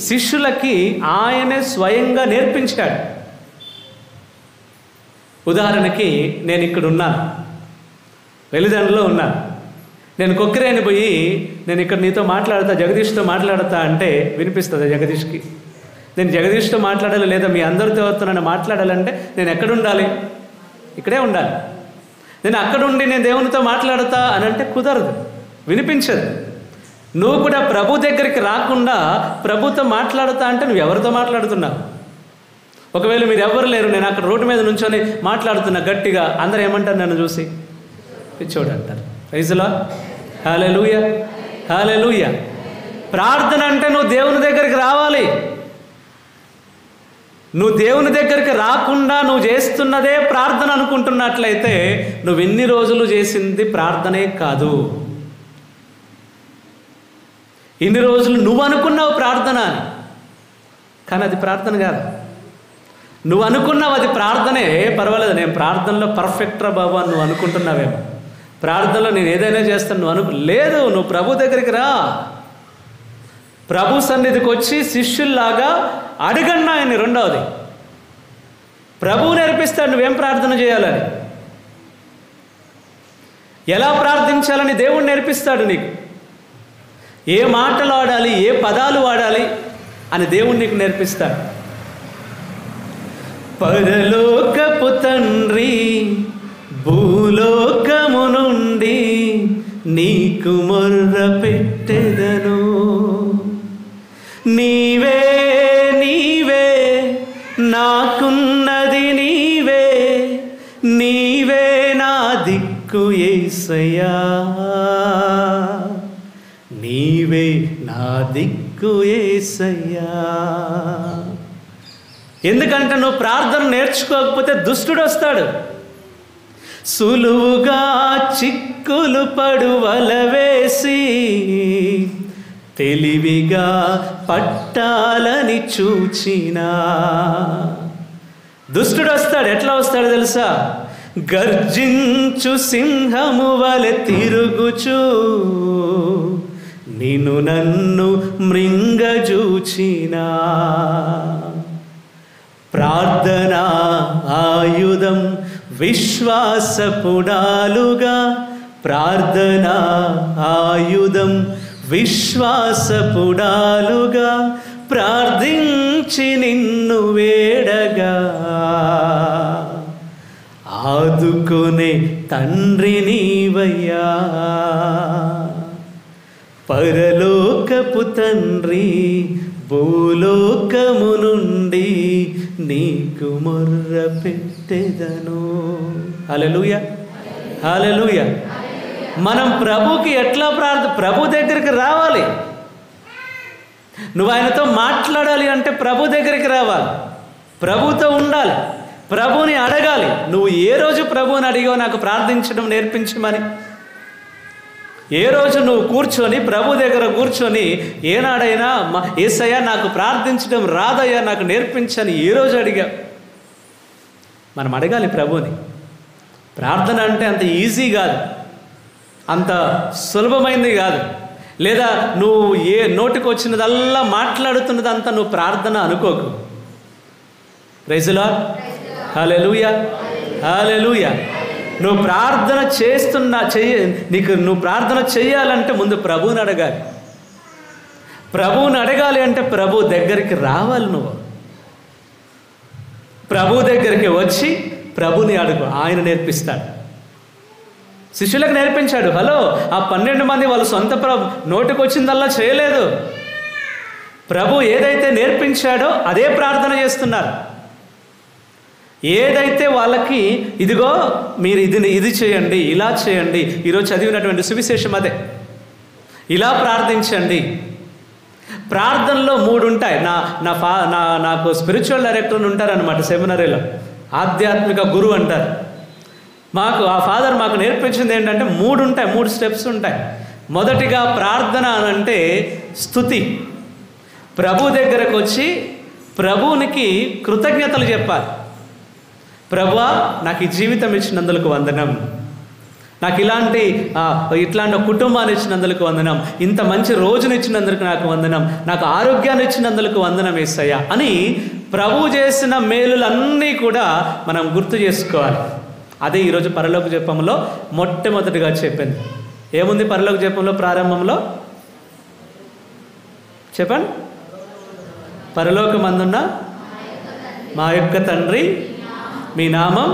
శిష్యులకి ఆయనే స్వయంగా నేర్పించాడు. ఉదాహరణకి నేను ఇక్కడ ఉన్నాను, వెలిదండలో ఉన్నాను. నేను కొక్కిరేని పోయి నేను ఇక్కడ నీతో మాట్లాడతా, జగదీష్తో మాట్లాడతా అంటే వినిపిస్తుంది జగదీష్కి. నేను జగదీష్తో మాట్లాడాలి లేదా మీ అందరితో నన్ను మాట్లాడాలంటే నేను ఎక్కడ ఉండాలి? ఇక్కడే ఉండాలి. నేను అక్కడుండి నేను దేవునితో మాట్లాడతా అని అంటే కుదరదు, వినిపించదు. నువ్వు కూడా ప్రభు దగ్గరికి రాకుండా ప్రభుతో మాట్లాడుతా అంటే నువ్వు ఎవరితో మాట్లాడుతున్నావు? ఒకవేళ మీరు ఎవరు లేరు, నేను అక్కడ రోడ్డు మీద నుంచొని మాట్లాడుతున్నా గట్టిగా, అందరూ ఏమంటారు నన్ను చూసి? పిచ్చోడు అంటారు. ప్రైజ్ లార్డ్, హల్లెలూయా, హల్లెలూయా. ప్రార్థన అంటే నువ్వు దేవుని దగ్గరికి రావాలి. నువ్వు దేవుని దగ్గరికి రాకుండా నువ్వు చేస్తున్నదే ప్రార్థన అనుకుంటున్నట్లయితే నువ్వు ఎన్ని రోజులు చేసింది ప్రార్థనే కాదు. ఇన్ని రోజులు నువ్వు అనుకున్నావు ప్రార్థన అని, కానీ అది ప్రార్థన కాదు. నువ్వు అనుకున్నావు అది ప్రార్థనే, పర్వాలేదు నేను ప్రార్థనలో పర్ఫెక్ట్ రా బాబు అని నువ్వు అనుకుంటున్నావేమో. ప్రార్థనలో నేను ఏదైనా చేస్తాను నువ్వు లేదు. నువ్వు ప్రభు దగ్గరికి రా. ప్రభు సన్నిధికి వచ్చి శిష్యుల్లాగా అడగండి ఆయన్ని. రెండవది, ప్రభువు నేర్పిస్తాడు నువ్వేం ప్రార్థన చేయాలని, ఎలా ప్రార్థించాలని దేవుడు నేర్పిస్తాడు నీకు. ఏ మాటలు వాడాలి, ఏ పదాలు వాడాలి అని దేవుడు నీకు నేర్పిస్తాడు. పరలోకపు తండ్రి భూలోకము నుండి నీకు మొర్ర పెట్టెదను. నీవే నీవే నాకున్నది నీవే, నీవే నా దిక్కు యేసయ్యా, నీవే నా దిక్కు యేసయ్యా. ఎందుకంటే నువ్వు ప్రార్థన నేర్చుకోకపోతే దుష్టుడు వస్తాడు. సులువుగా చిక్కులు పడువల వేసి తెలివిగా పట్టాలని చూచినా దుష్టుడు వస్తాడు. ఎట్లా వస్తాడు తెలుసా? గర్జించు సింహము వలె తిరుగుచు నిన్ను నన్ను మృంగజూచినా. ప్రార్థన ఆయుధం విశ్వాసపుడాలుగా, ప్రార్థన ఆయుధం విశ్వాసపుడాలుగా ప్రార్థించి నిన్ను వేడగా ఆదుకునే తండ్రి నీవయ్యా. పరలోకపు తండ్రి భూలోకము నుండి నీకు మొర్ర పెట్టెదను. హల్లెలూయా, హల్లెలూయా. మనం ప్రభుకి ఎట్లా ప్రభు దగ్గరికి రావాలి. నువ్వు ఆయనతో మాట్లాడాలి అంటే ప్రభు దగ్గరికి రావాలి, ప్రభుతో ఉండాలి, ప్రభుని అడగాలి. నువ్వు ఏ రోజు ప్రభుని అడిగావు నాకు ప్రార్థించడం నేర్పించమని? ఏ రోజు నువ్వు కూర్చొని ప్రభు దగ్గర కూర్చొని ఏనాడైనా యేసయ్యా నాకు ప్రార్థించడం రాదయ్యా నాకు నేర్పించని ఏ రోజు అడిగా? మనం అడగాలి ప్రభుని. ప్రార్థన అంటే అంత ఈజీ కాదు, అంత సులభమైంది కాదు. లేదా నువ్వు ఏ నోటికి వచ్చినదల్లా మాట్లాడుతున్నదంతా నువ్వు ప్రార్థన అనుకోకు. ప్రైజ్ ది లార్డ్, హల్లెలూయా, హల్లెలూయా. నువ్వు ప్రార్థన నువ్వు ప్రార్థన చేయాలంటే ముందు ప్రభువుని అడగాలి. ప్రభువుని అడగాలి అంటే ప్రభు దగ్గరికి రావాలి. నువ్వు ప్రభు దగ్గరికి వచ్చి ప్రభుని అడుగు, ఆయన నేర్పిస్తాడు. శిష్యులకు నేర్పించాడు. హలో, ఆ 12 మంది వాళ్ళు సొంత నోటికి వచ్చిందల్లా చేయలేదు. ప్రభు ఏదైతే నేర్పించాడో అదే ప్రార్థన చేస్తున్నారు. ఏదైతే వాళ్ళకి ఇదిగో మీరు ఇది చేయండి, ఇలా చేయండి, ఈరోజు చదివినటువంటి సువిశేషం అదే, ఇలా ప్రార్థించండి. ప్రార్థనలో 3 ఉంటాయి. నాకు స్పిరిచువల్ డైరెక్టర్ ఉంటారనమాట సెమినరీలో, ఆధ్యాత్మిక గురువు అంటారు. ఆ ఫాదర్ మాకు నేర్పించింది ఏంటంటే 3 ఉంటాయి, 3 స్టెప్స్ ఉంటాయి. మొదటిగా ప్రార్థన అంటే స్తుతి. ప్రభు దగ్గరకు వచ్చి ప్రభువునికి కృతజ్ఞతలు చెప్పాలి. ప్రభువా, నాకు ఈ జీవితం ఇచ్చినందుకు వందనం, నాకు ఇట్లాంటి కుటుంబాన్ని ఇచ్చినందుకు వందనం, ఇంత మంచి రోజుని ఇచ్చినందుకు నాకు వందనం, నాకు ఆరోగ్యాన్ని ఇచ్చినందుకు వందనం యేసయ్యా అని ప్రభు చేసిన మేలులన్నీ కూడా మనం గుర్తు చేసుకోవాలి. అదే ఈరోజు పరలోక జపంలో మొట్టమొదటిగా చెప్పింది. ఏముంది పరలోక జపంలో ప్రారంభంలో? చెప్పండి. పరలోకమందున్న మా యొక్క తండ్రి, మీ నామం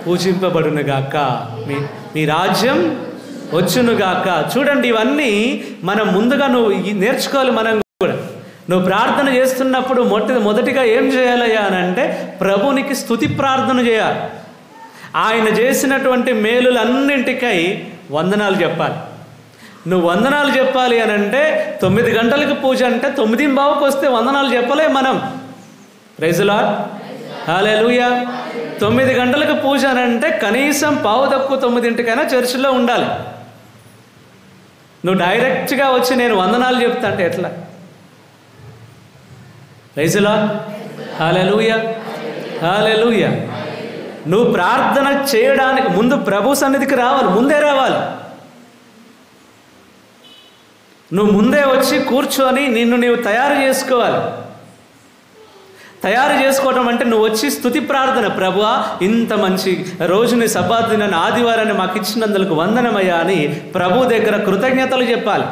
పూజింపబడునుగాక, మీ రాజ్యం వచ్చునుగాక. చూడండి, ఇవన్నీ మనం ముందుగా నువ్వు నేర్చుకోవాలి. మనం కూడా నువ్వు ప్రార్థన చేస్తున్నప్పుడు మొదటిగా ఏం చేయాలయ్యా అని అంటే ప్రభునికి స్తుతి ప్రార్థన చేయాలి. ఆయన చేసినటువంటి మేలులన్నింటికై వందనాలు చెప్పాలి. నువ్వు వందనాలు చెప్పాలి అని అంటే 9 గంటలకు పూజ అంటే 9:15 వస్తే వందనాలు చెప్పలే మనం. ప్రైజ్ ది లార్డ్, హల్లెలూయా. 9 గంటలకు పూజ అని అంటే కనీసం 9:15కైనా చర్చిలో ఉండాలి. నువ్వు డైరెక్ట్గా వచ్చి నేను వందనాలు చెప్తా అంటే ఎట్లా? ప్రైజ్ ది లార్డ్, హల్లెలూయా, హల్లెలూయా. నువ్వు ప్రార్థన చేయడానికి ముందు ప్రభు సన్నిధికి రావాలి, ముందే రావాలి. నువ్వు ముందే వచ్చి కూర్చొని నిన్ను నీవు తయారు చేసుకోవాలి. తయారు చేసుకోవటం అంటే నువ్వు వచ్చి స్తుతి ప్రార్థన, ప్రభువా ఇంత మంచి రోజుని, సబ్బాత్ దినాన్ని, ఆదివారాన్ని మాకు ఇచ్చినందుకు వందనమయ్యా అని ప్రభు దగ్గర కృతజ్ఞతలు చెప్పాలి.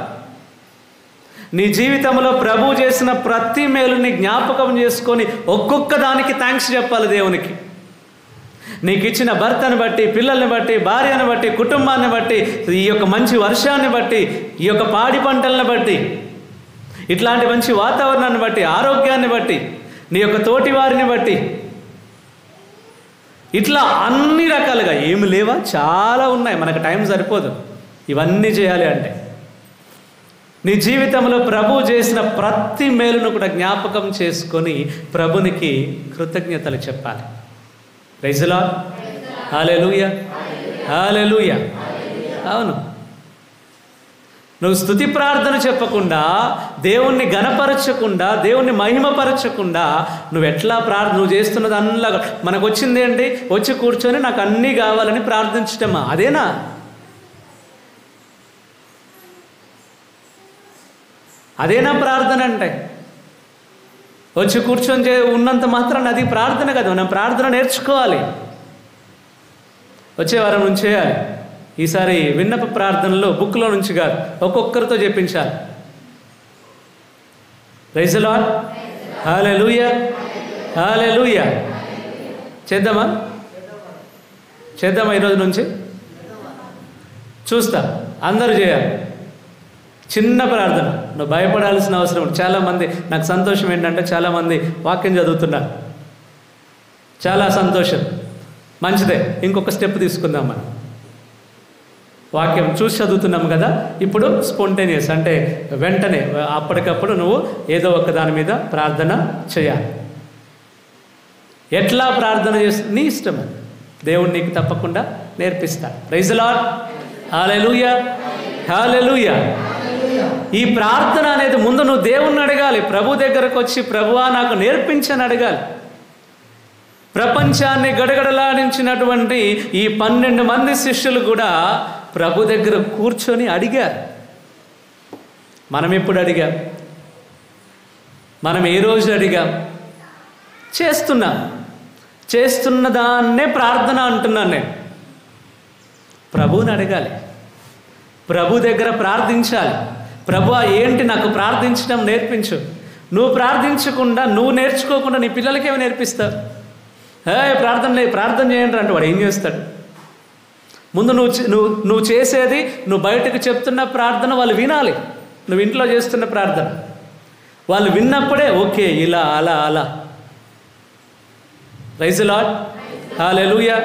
నీ జీవితంలో ప్రభు చేసిన ప్రతి మేలుని జ్ఞాపకం చేసుకొని ఒక్కొక్క దానికి థ్యాంక్స్ చెప్పాలి దేవునికి. నీకు ఇచ్చిన భర్తను బట్టి, పిల్లల్ని బట్టి, భార్యను బట్టి, కుటుంబాన్ని బట్టి, ఈ యొక్క మంచి వర్షాన్ని బట్టి, ఈ యొక్క పాడి పంటలను బట్టి, ఇట్లాంటి మంచి వాతావరణాన్ని బట్టి, ఆరోగ్యాన్ని బట్టి, నీ యొక్క తోటి వారిని బట్టి, ఇట్లా అన్ని రకాలుగా ఏమి లేవా? చాలా ఉన్నాయి, మనకు టైం సరిపోదు ఇవన్నీ చేయాలి అంటే. నీ జీవితంలో ప్రభు చేసిన ప్రతి మేలును కూడా జ్ఞాపకం చేసుకొని ప్రభునికి కృతజ్ఞతలు చెప్పాలి. ప్రైజ్ ది లార్డ్, హల్లెలూయా, హల్లెలూయా. అవును, నువ్వు స్తుతి ప్రార్థన చెప్పకుండా, దేవుణ్ణి ఘనపరచకుండా, దేవుణ్ణి మహిమపరచకుండా నువ్వు ఎట్లా నువ్వు చేస్తున్నది అన్నలా మనకు వచ్చింది ఏంటి? వచ్చి కూర్చొని నాకు అన్నీ కావాలని ప్రార్థించటమా? అదేనా? అదేనా ప్రార్థన అంటే? వచ్చి కూర్చొని ఉన్నంత మాత్రాన్ని అది ప్రార్థన కదా. మనం ప్రార్థన నేర్చుకోవాలి, వచ్చే వారం నుంచి చేయాలి. ఈసారి విన్నప ప్రార్థనలో బుక్లో నుంచి కాదు, ఒక్కొక్కరితో చెప్పించాలి. ప్రైజ్ ది లార్డ్, హల్లెలూయా, హల్లెలూయా. చేద్దామా ఈరోజు నుంచి? చూస్తా, అందరూ చేయాలి. చిన్న ప్రార్థన, నువ్వు భయపడాల్సిన అవసరం ఉంది. చాలామంది, నాకు సంతోషం ఏంటంటే చాలామంది వాక్యం చదువుతున్నారు, చాలా సంతోషం, మంచిదే. ఇంకొక స్టెప్ తీసుకుందాం. మనం వాక్యం చూసి చదువుతున్నాం కదా, ఇప్పుడు స్పాంటేనియస్ అంటే వెంటనే అప్పటికప్పుడు నువ్వు ఏదో ఒక దాని మీద ప్రార్థన చేయాలి. ఎట్లా ప్రార్థన చేస్తుంది నీ ఇష్టం, దేవుడు నీకు తప్పకుండా నేర్పిస్తాడు. Praise the lord, hallelujah, hallelujah. ఈ ప్రార్థన అనేది ముందు నువ్వు దేవుణ్ణి అడగాలి. ప్రభు దగ్గరకు వచ్చి ప్రభువా నాకు నేర్పించని అడగాలి. ప్రపంచాన్ని గడగడలాడించినటువంటి ఈ 12 మంది శిష్యులు కూడా ప్రభు దగ్గర కూర్చొని అడిగారు. మనం ఎప్పుడు అడిగాం? మనం ఏ రోజు అడిగాం? చేస్తున్న దాన్నే ప్రార్థన అంటున్నాను నేను. ప్రభువుని అడగాలి, ప్రభు దగ్గర ప్రార్థించాలి. ప్రభువా ఏంటి నాకు ప్రార్థించడం నేర్పించు. నువ్వు ప్రార్థించకుండా, నువ్వు నేర్చుకోకుండా నీ పిల్లలకేమో నేర్పిస్తావు. ప్రార్థన చేయండి అంటే వాడు ఏం చేస్తాడు? ముందు నువ్వు చేసేది, నువ్వు బయటకు చెప్తున్న ప్రార్థన వాళ్ళు వినాలి. నువ్వు ఇంట్లో చేస్తున్న ప్రార్థన వాళ్ళు విన్నప్పుడే ఓకే, ఇలా అలా అలా. Praise the lord. హల్లెలూయా.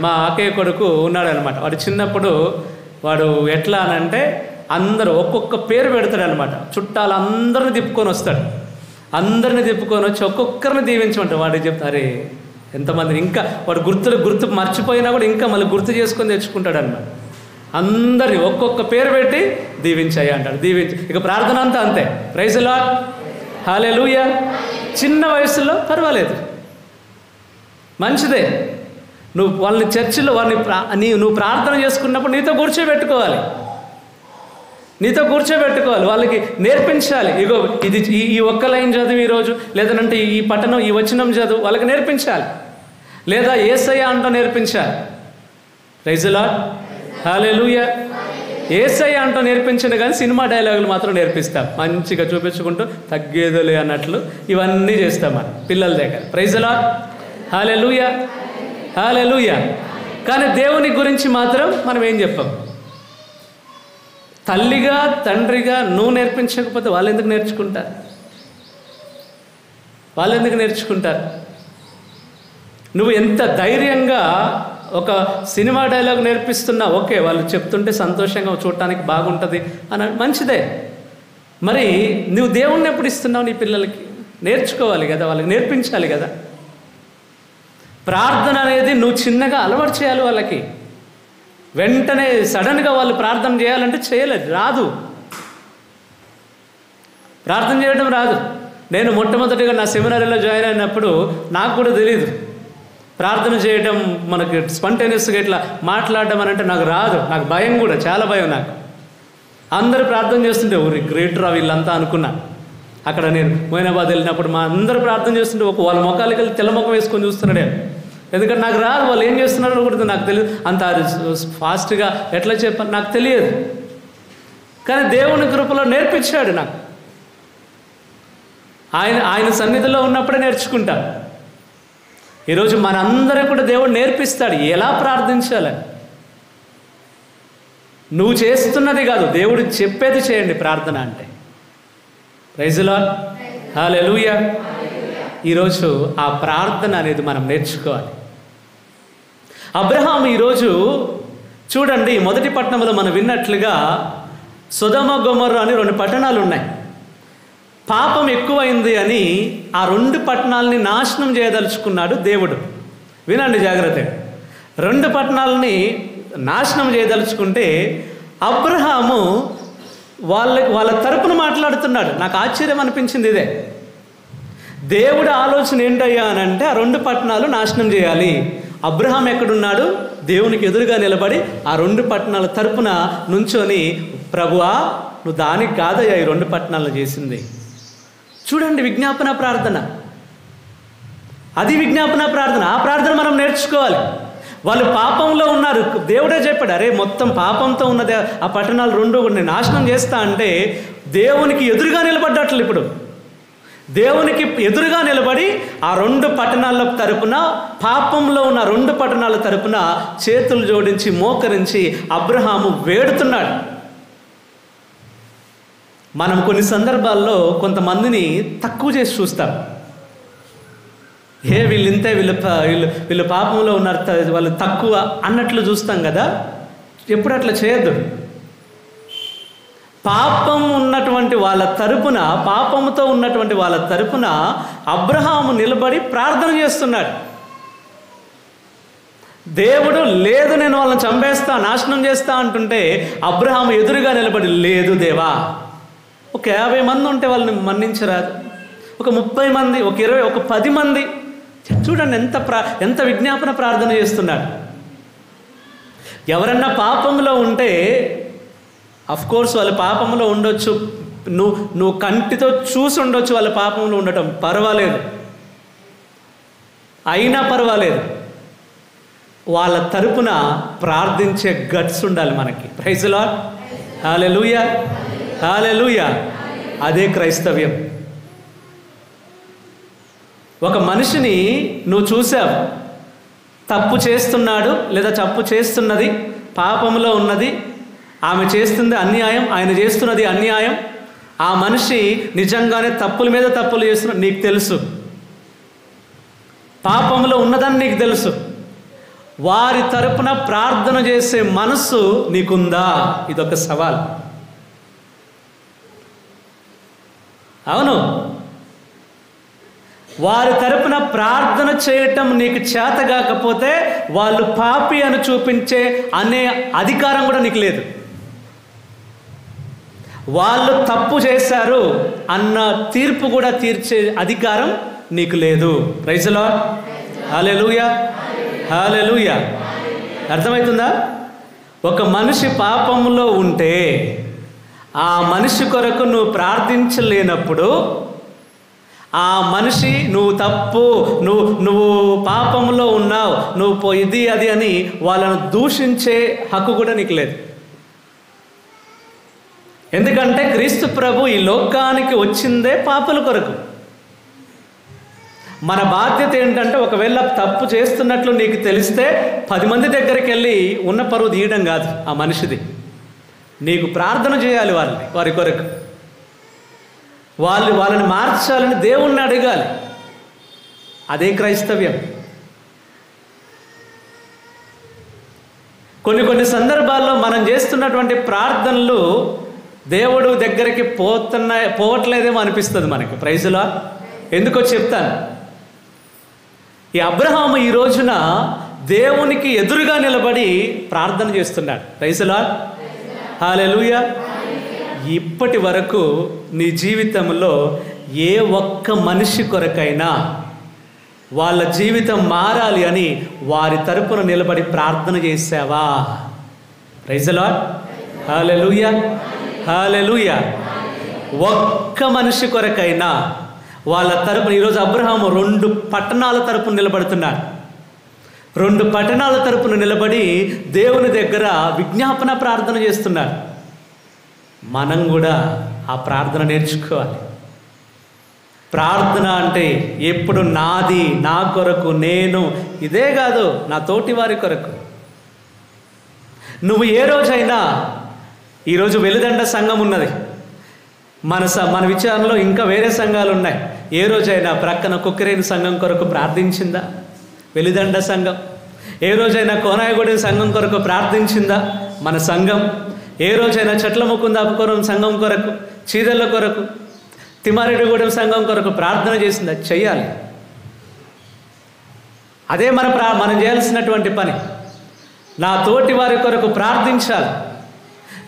మా అక్కయ్య కొడుకు ఉన్నాడనమాట. వాడు చిన్నప్పుడు వాడు ఎట్లా అనంటే అందరూ ఒక్కొక్క పేరు పెడతాడనమాట. చుట్టాలు అందరిని తిప్పుకొని వస్తాడు. అందరిని తిప్పుకొని వచ్చి ఒక్కొక్కరిని దీవించమంటాడు. వాడికి చెప్తారే ఎంతమంది ఇంకా వాడు గుర్తు మర్చిపోయినా కూడా ఇంకా మళ్ళీ గుర్తు చేసుకొని తెచ్చుకుంటాడు అన్నమాట. అందరినీ ఒక్కొక్క పేరు పెట్టి దీవించాయి అంటాడు. ఇక ప్రార్థన అంతా అంతే. Praise the lord. హల్లెలూయా. చిన్న వయసులో పర్వాలేదు, మంచిదే. నువ్వు వాళ్ళని చర్చిలో నువ్వు ప్రార్థన చేసుకున్నప్పుడు నీతో కూర్చోబెట్టుకోవాలి. వాళ్ళకి నేర్పించాలి. ఇగో ఇది ఈ ఒక్క లైన్ చదువు ఈరోజు, లేదంటే ఈ పట్టణం ఈ వచనం చదువు, వాళ్ళకి నేర్పించాలి. లేదా యేసయ్య అంటూ నేర్పించాలి. Praise the lord. హల్లెలూయా. యేసయ్య అంటూ నేర్పించండి, కానీ సినిమా డైలాగులు మాత్రం నేర్పిస్తాం. మంచిగా చూపించుకుంటూ తగ్గేదోలే అన్నట్లు ఇవన్నీ చేస్తాం మనం పిల్లల దగ్గర. Praise the lord. Hallelujah. Hallelujah. కానీ దేవుని గురించి మాత్రం మనం ఏం చెప్పాం? తల్లిగా తండ్రిగా నువ్వు నేర్పించకపోతే వాళ్ళు ఎందుకు నేర్చుకుంటారు? నువ్వు ఎంత ధైర్యంగా ఒక సినిమా డైలాగ్ నేర్పిస్తున్నా, ఓకే వాళ్ళు చెప్తుంటే సంతోషంగా చూడటానికి బాగుంటుంది అని మంచిదే. మరి నువ్వు దేవుణ్ణి ఎప్పుడు ఇస్తున్నావు నీ పిల్లలకి? నేర్చుకోవాలి కదా, వాళ్ళకి నేర్పించాలి కదా. ప్రార్థన అనేది నువ్వు చిన్నగా అలవాటు చేయాలి వాళ్ళకి. వెంటనే సడన్గా వాళ్ళు ప్రార్థన చేయాలంటే చేయలేదు, రాదు. ప్రార్థన చేయడం రాదు. నేను మొట్టమొదటిగా నా సెమినారీలో జాయిన్ అయినప్పుడు నాకు కూడా తెలియదు ప్రార్థన చేయడం, మనకి స్పాంటేనియస్గా ఇట్లా మాట్లాడడం అని అంటే నాకు రాదు. నాకు భయం కూడా, చాలా భయం నాకు. అందరూ ప్రార్థన చేస్తుంటే ఊరి గ్రేటర్ వీళ్ళంతా అనుకున్నా. అక్కడ నేను మొయినాబాద్ వెళ్ళినప్పుడు మా అందరూ ప్రార్థన చేస్తుంటే వాళ్ళ ముఖాలకి వెళ్ళి తెల్ల ముఖం వేసుకొని చూస్తున్నాడే. ఎందుకంటే నాకు రాదు, వాళ్ళు ఏం చేస్తున్నారో కూడా నాకు తెలియదు. అంత ఫాస్ట్గా ఎట్లా చెప్పాలి నాకు తెలియదు. కానీ దేవుని కృపలో నేర్పించాడు నాకు. ఆయన సన్నిధిలో ఉన్నప్పుడే నేర్చుకుంటా. ఈరోజు మనందరూ కూడా దేవుడు నేర్పిస్తాడు ఎలా ప్రార్థించాలని. నువ్వు చేస్తున్నది కాదు, దేవుడు చెప్పేది చేయండి ప్రార్థన అంటే. Praise the lord. హల్లెలూయా. ఈరోజు ఆ ప్రార్థన అనేది మనం నేర్చుకోవాలి. అబ్రహాము ఈరోజు చూడండి, మొదటి పట్టణంలో మనం విన్నట్లుగా సొదొమ గొమొర్రా అని 2 పట్టణాలు ఉన్నాయి. పాపం ఎక్కువైంది అని ఆ 2 పట్టణాలని నాశనం చేయదలుచుకున్నాడు దేవుడు. వినండి జాగ్రత్తగా. 2 పట్టణాలని నాశనం చేయదలుచుకుంటే అబ్రహాము వాళ్ళ తరపున మాట్లాడుతున్నాడు. నాకు ఆశ్చర్యం అనిపించింది ఇదే. దేవుడి ఆలోచన ఏంటయ్యా అని అంటే ఆ 2 పట్టణాలు నాశనం చేయాలి. అబ్రహాం ఎక్కడున్నాడు? దేవునికి ఎదురుగా నిలబడి ఆ 2 పట్టణాల తరపున నుంచొని, ప్రభువా నువ్వు దానికి కాదయ్యా ఈ 2 పట్టణాలను చేసింది. చూడండి, విజ్ఞాపన ప్రార్థన, అది విజ్ఞాపన ప్రార్థన. ఆ ప్రార్థన మనం నేర్చుకోవాలి. వాళ్ళు పాపంలో ఉన్నారు, దేవుడే చెప్పాడు, అరే మొత్తం పాపంతో ఉన్నది ఆ పట్టణాలు 2 నేను నాశనం చేస్తా అంటే దేవునికి ఎదురుగా నిలబడ్డట్లు. ఇప్పుడు దేవునికి ఎదురుగా నిలబడి ఆ 2 పట్టణాల తరపున, పాపంలో ఉన్న 2 పట్టణాల తరపున చేతులు జోడించి మోకరించి అబ్రహాము వేడుతున్నాడు. మనం కొన్ని సందర్భాల్లో కొంతమందిని తక్కువ చేసి చూస్తాం. వీళ్ళింతే, వీళ్ళు పాపంలో ఉన్నారు, వాళ్ళు తక్కువ అన్నట్లు చూస్తాం కదా. ఎప్పుడు అట్లా చేయొద్దు. పాపం ఉన్నటువంటి వాళ్ళ తరపున, పాపముతో ఉన్నటువంటి వాళ్ళ తరపున అబ్రహాము నిలబడి ప్రార్థన చేస్తున్నాడు. దేవుడు లేదు నేను వాళ్ళని చంపేస్తా, నాశనం చేస్తా అంటుంటే అబ్రహాము ఎదురుగా నిలబడి, లేదు దేవా, ఒక 50 మంది ఉంటే వాళ్ళని మన్నించరాదు, ఒక 30 మంది, ఒక 20, ఒక 10 మంది. చూడండి ఎంత విజ్ఞాపన ప్రార్థన చేస్తున్నాడు. ఎవరన్నా పాపంలో ఉంటే అఫ్కోర్స్ వాళ్ళ పాపంలో ఉండొచ్చు, నువ్వు కంటితో చూసి ఉండొచ్చు వాళ్ళ పాపంలో ఉండటం, పర్వాలేదు, అయినా పర్వాలేదు. వాళ్ళ తరపున ప్రార్థించే గట్స్ ఉండాలి మనకి. Praise the lord. Hallelujah. Hallelujah. అదే క్రైస్తవ్యం. ఒక మనిషిని నువ్వు చూసావు, తప్పు చేస్తున్నాడు లేదా తప్పు చేస్తున్నది, పాపంలో ఉన్నది, ఆమె చేస్తుంది అన్యాయం, ఆయన చేస్తున్నది అన్యాయం, ఆ మనిషి నిజంగానే తప్పుల మీద తప్పులు చేస్తున్నాడు, నీకు తెలుసు. పాపంలో ఉన్నదని నీకు తెలుసు. వారి తరపున ప్రార్థన చేసే మనస్సు నీకుందా? ఇదొక సవాల్. అవును, వారి తరపున ప్రార్థన చేయటం నీకు చేత కాకపోతే వాళ్ళు పాపి అని చూపించే అనే అధికారం కూడా నీకు లేదు. వాళ్ళు తప్పు చేశారు అన్న తీర్పు కూడా తీర్చే అధికారం నీకు లేదు. Praise the lord. Hallelujah, hallelujah. అర్థమవుతుందా? ఒక మనిషి పాపంలో ఉంటే ఆ మనిషి కొరకు నువ్వు ప్రార్థించలేనప్పుడు ఆ మనిషి నువ్వు తప్పు, నువ్వు పాపంలో ఉన్నావు, నువ్వు ఇది అది అని వాళ్ళను దూషించే హక్కు కూడా నీకు లేదు. ఎందుకంటే క్రీస్తు ప్రభు ఈ లోకానికి వచ్చిందే పాపుల కొరకు. మన బాధ్యత ఏంటంటే ఒకవేళ తప్పు చేస్తున్నట్లు నీకు తెలిస్తే 10 మంది దగ్గరికి వెళ్ళి ఉన్న పరువు తీయడం కాదు ఆ మనిషిది. నీకు ప్రార్థన చేయాలి వారి కొరకు. వాళ్ళని మార్చాలని దేవుణ్ణి అడగాలి. అదే క్రైస్తవ్యం. కొన్ని సందర్భాల్లో మనం చేస్తున్నటువంటి ప్రార్థనలు దేవుడు దగ్గరికి పోవట్లేదేమో అనిపిస్తుంది మనకి. Praise the Lord. ఎందుకో చెప్తాను. ఈ అబ్రహాము ఈ రోజున దేవునికి ఎదురుగా నిలబడి ప్రార్థన చేస్తున్నాడు. Praise the lord. హల్లెలూయా. ఇప్పటి వరకు నీ జీవితంలో ఏ ఒక్క మనిషి కొరకైనా వాళ్ళ జీవితం మారాలి అని వారి తరపున నిలబడి ప్రార్థన చేసావా? Praise the lord. Hallelujah, hallelujah. ఒక్క మనిషి కొరకైనా వాళ్ళ తరపున. ఈరోజు అబ్రహాము 2 పట్టణాల తరపున నిలబడుతున్నాడు. 2 పట్టణాల తరపున నిలబడి దేవుని దగ్గర విజ్ఞాపన ప్రార్థన చేస్తున్నాడు. మనం కూడా ఆ ప్రార్థన నేర్చుకోవాలి. ప్రార్థన అంటే ఎప్పుడు నాది, నా కొరకు, నేను, ఇదే కాదు, నా తోటి వారి కొరకు. నువ్వు ఏ రోజైనా, ఈరోజు వెలిదండ సంఘం ఉన్నది, మన విచారణలో ఇంకా వేరే సంఘాలు ఉన్నాయి. ఏ రోజైనా ప్రక్కన కుక్కిరేని సంఘం కొరకు ప్రార్థించిందా? వెలిదండ సంఘం. ఏ రోజైనా కోనాయగూడెం సంఘం కొరకు ప్రార్థించిందా మన సంఘం? ఏ రోజైనా చెట్ల ముకుందాపురం సంఘం కొరకు, చీదళ్ళ కొరకు, తిమ్మారెడ్డిగూడెం సంఘం కొరకు ప్రార్థన చేసిందా? చెయ్యాలి. అదే మనం చేయాల్సినటువంటి పని. నా తోటి వారి కొరకు ప్రార్థించాలి.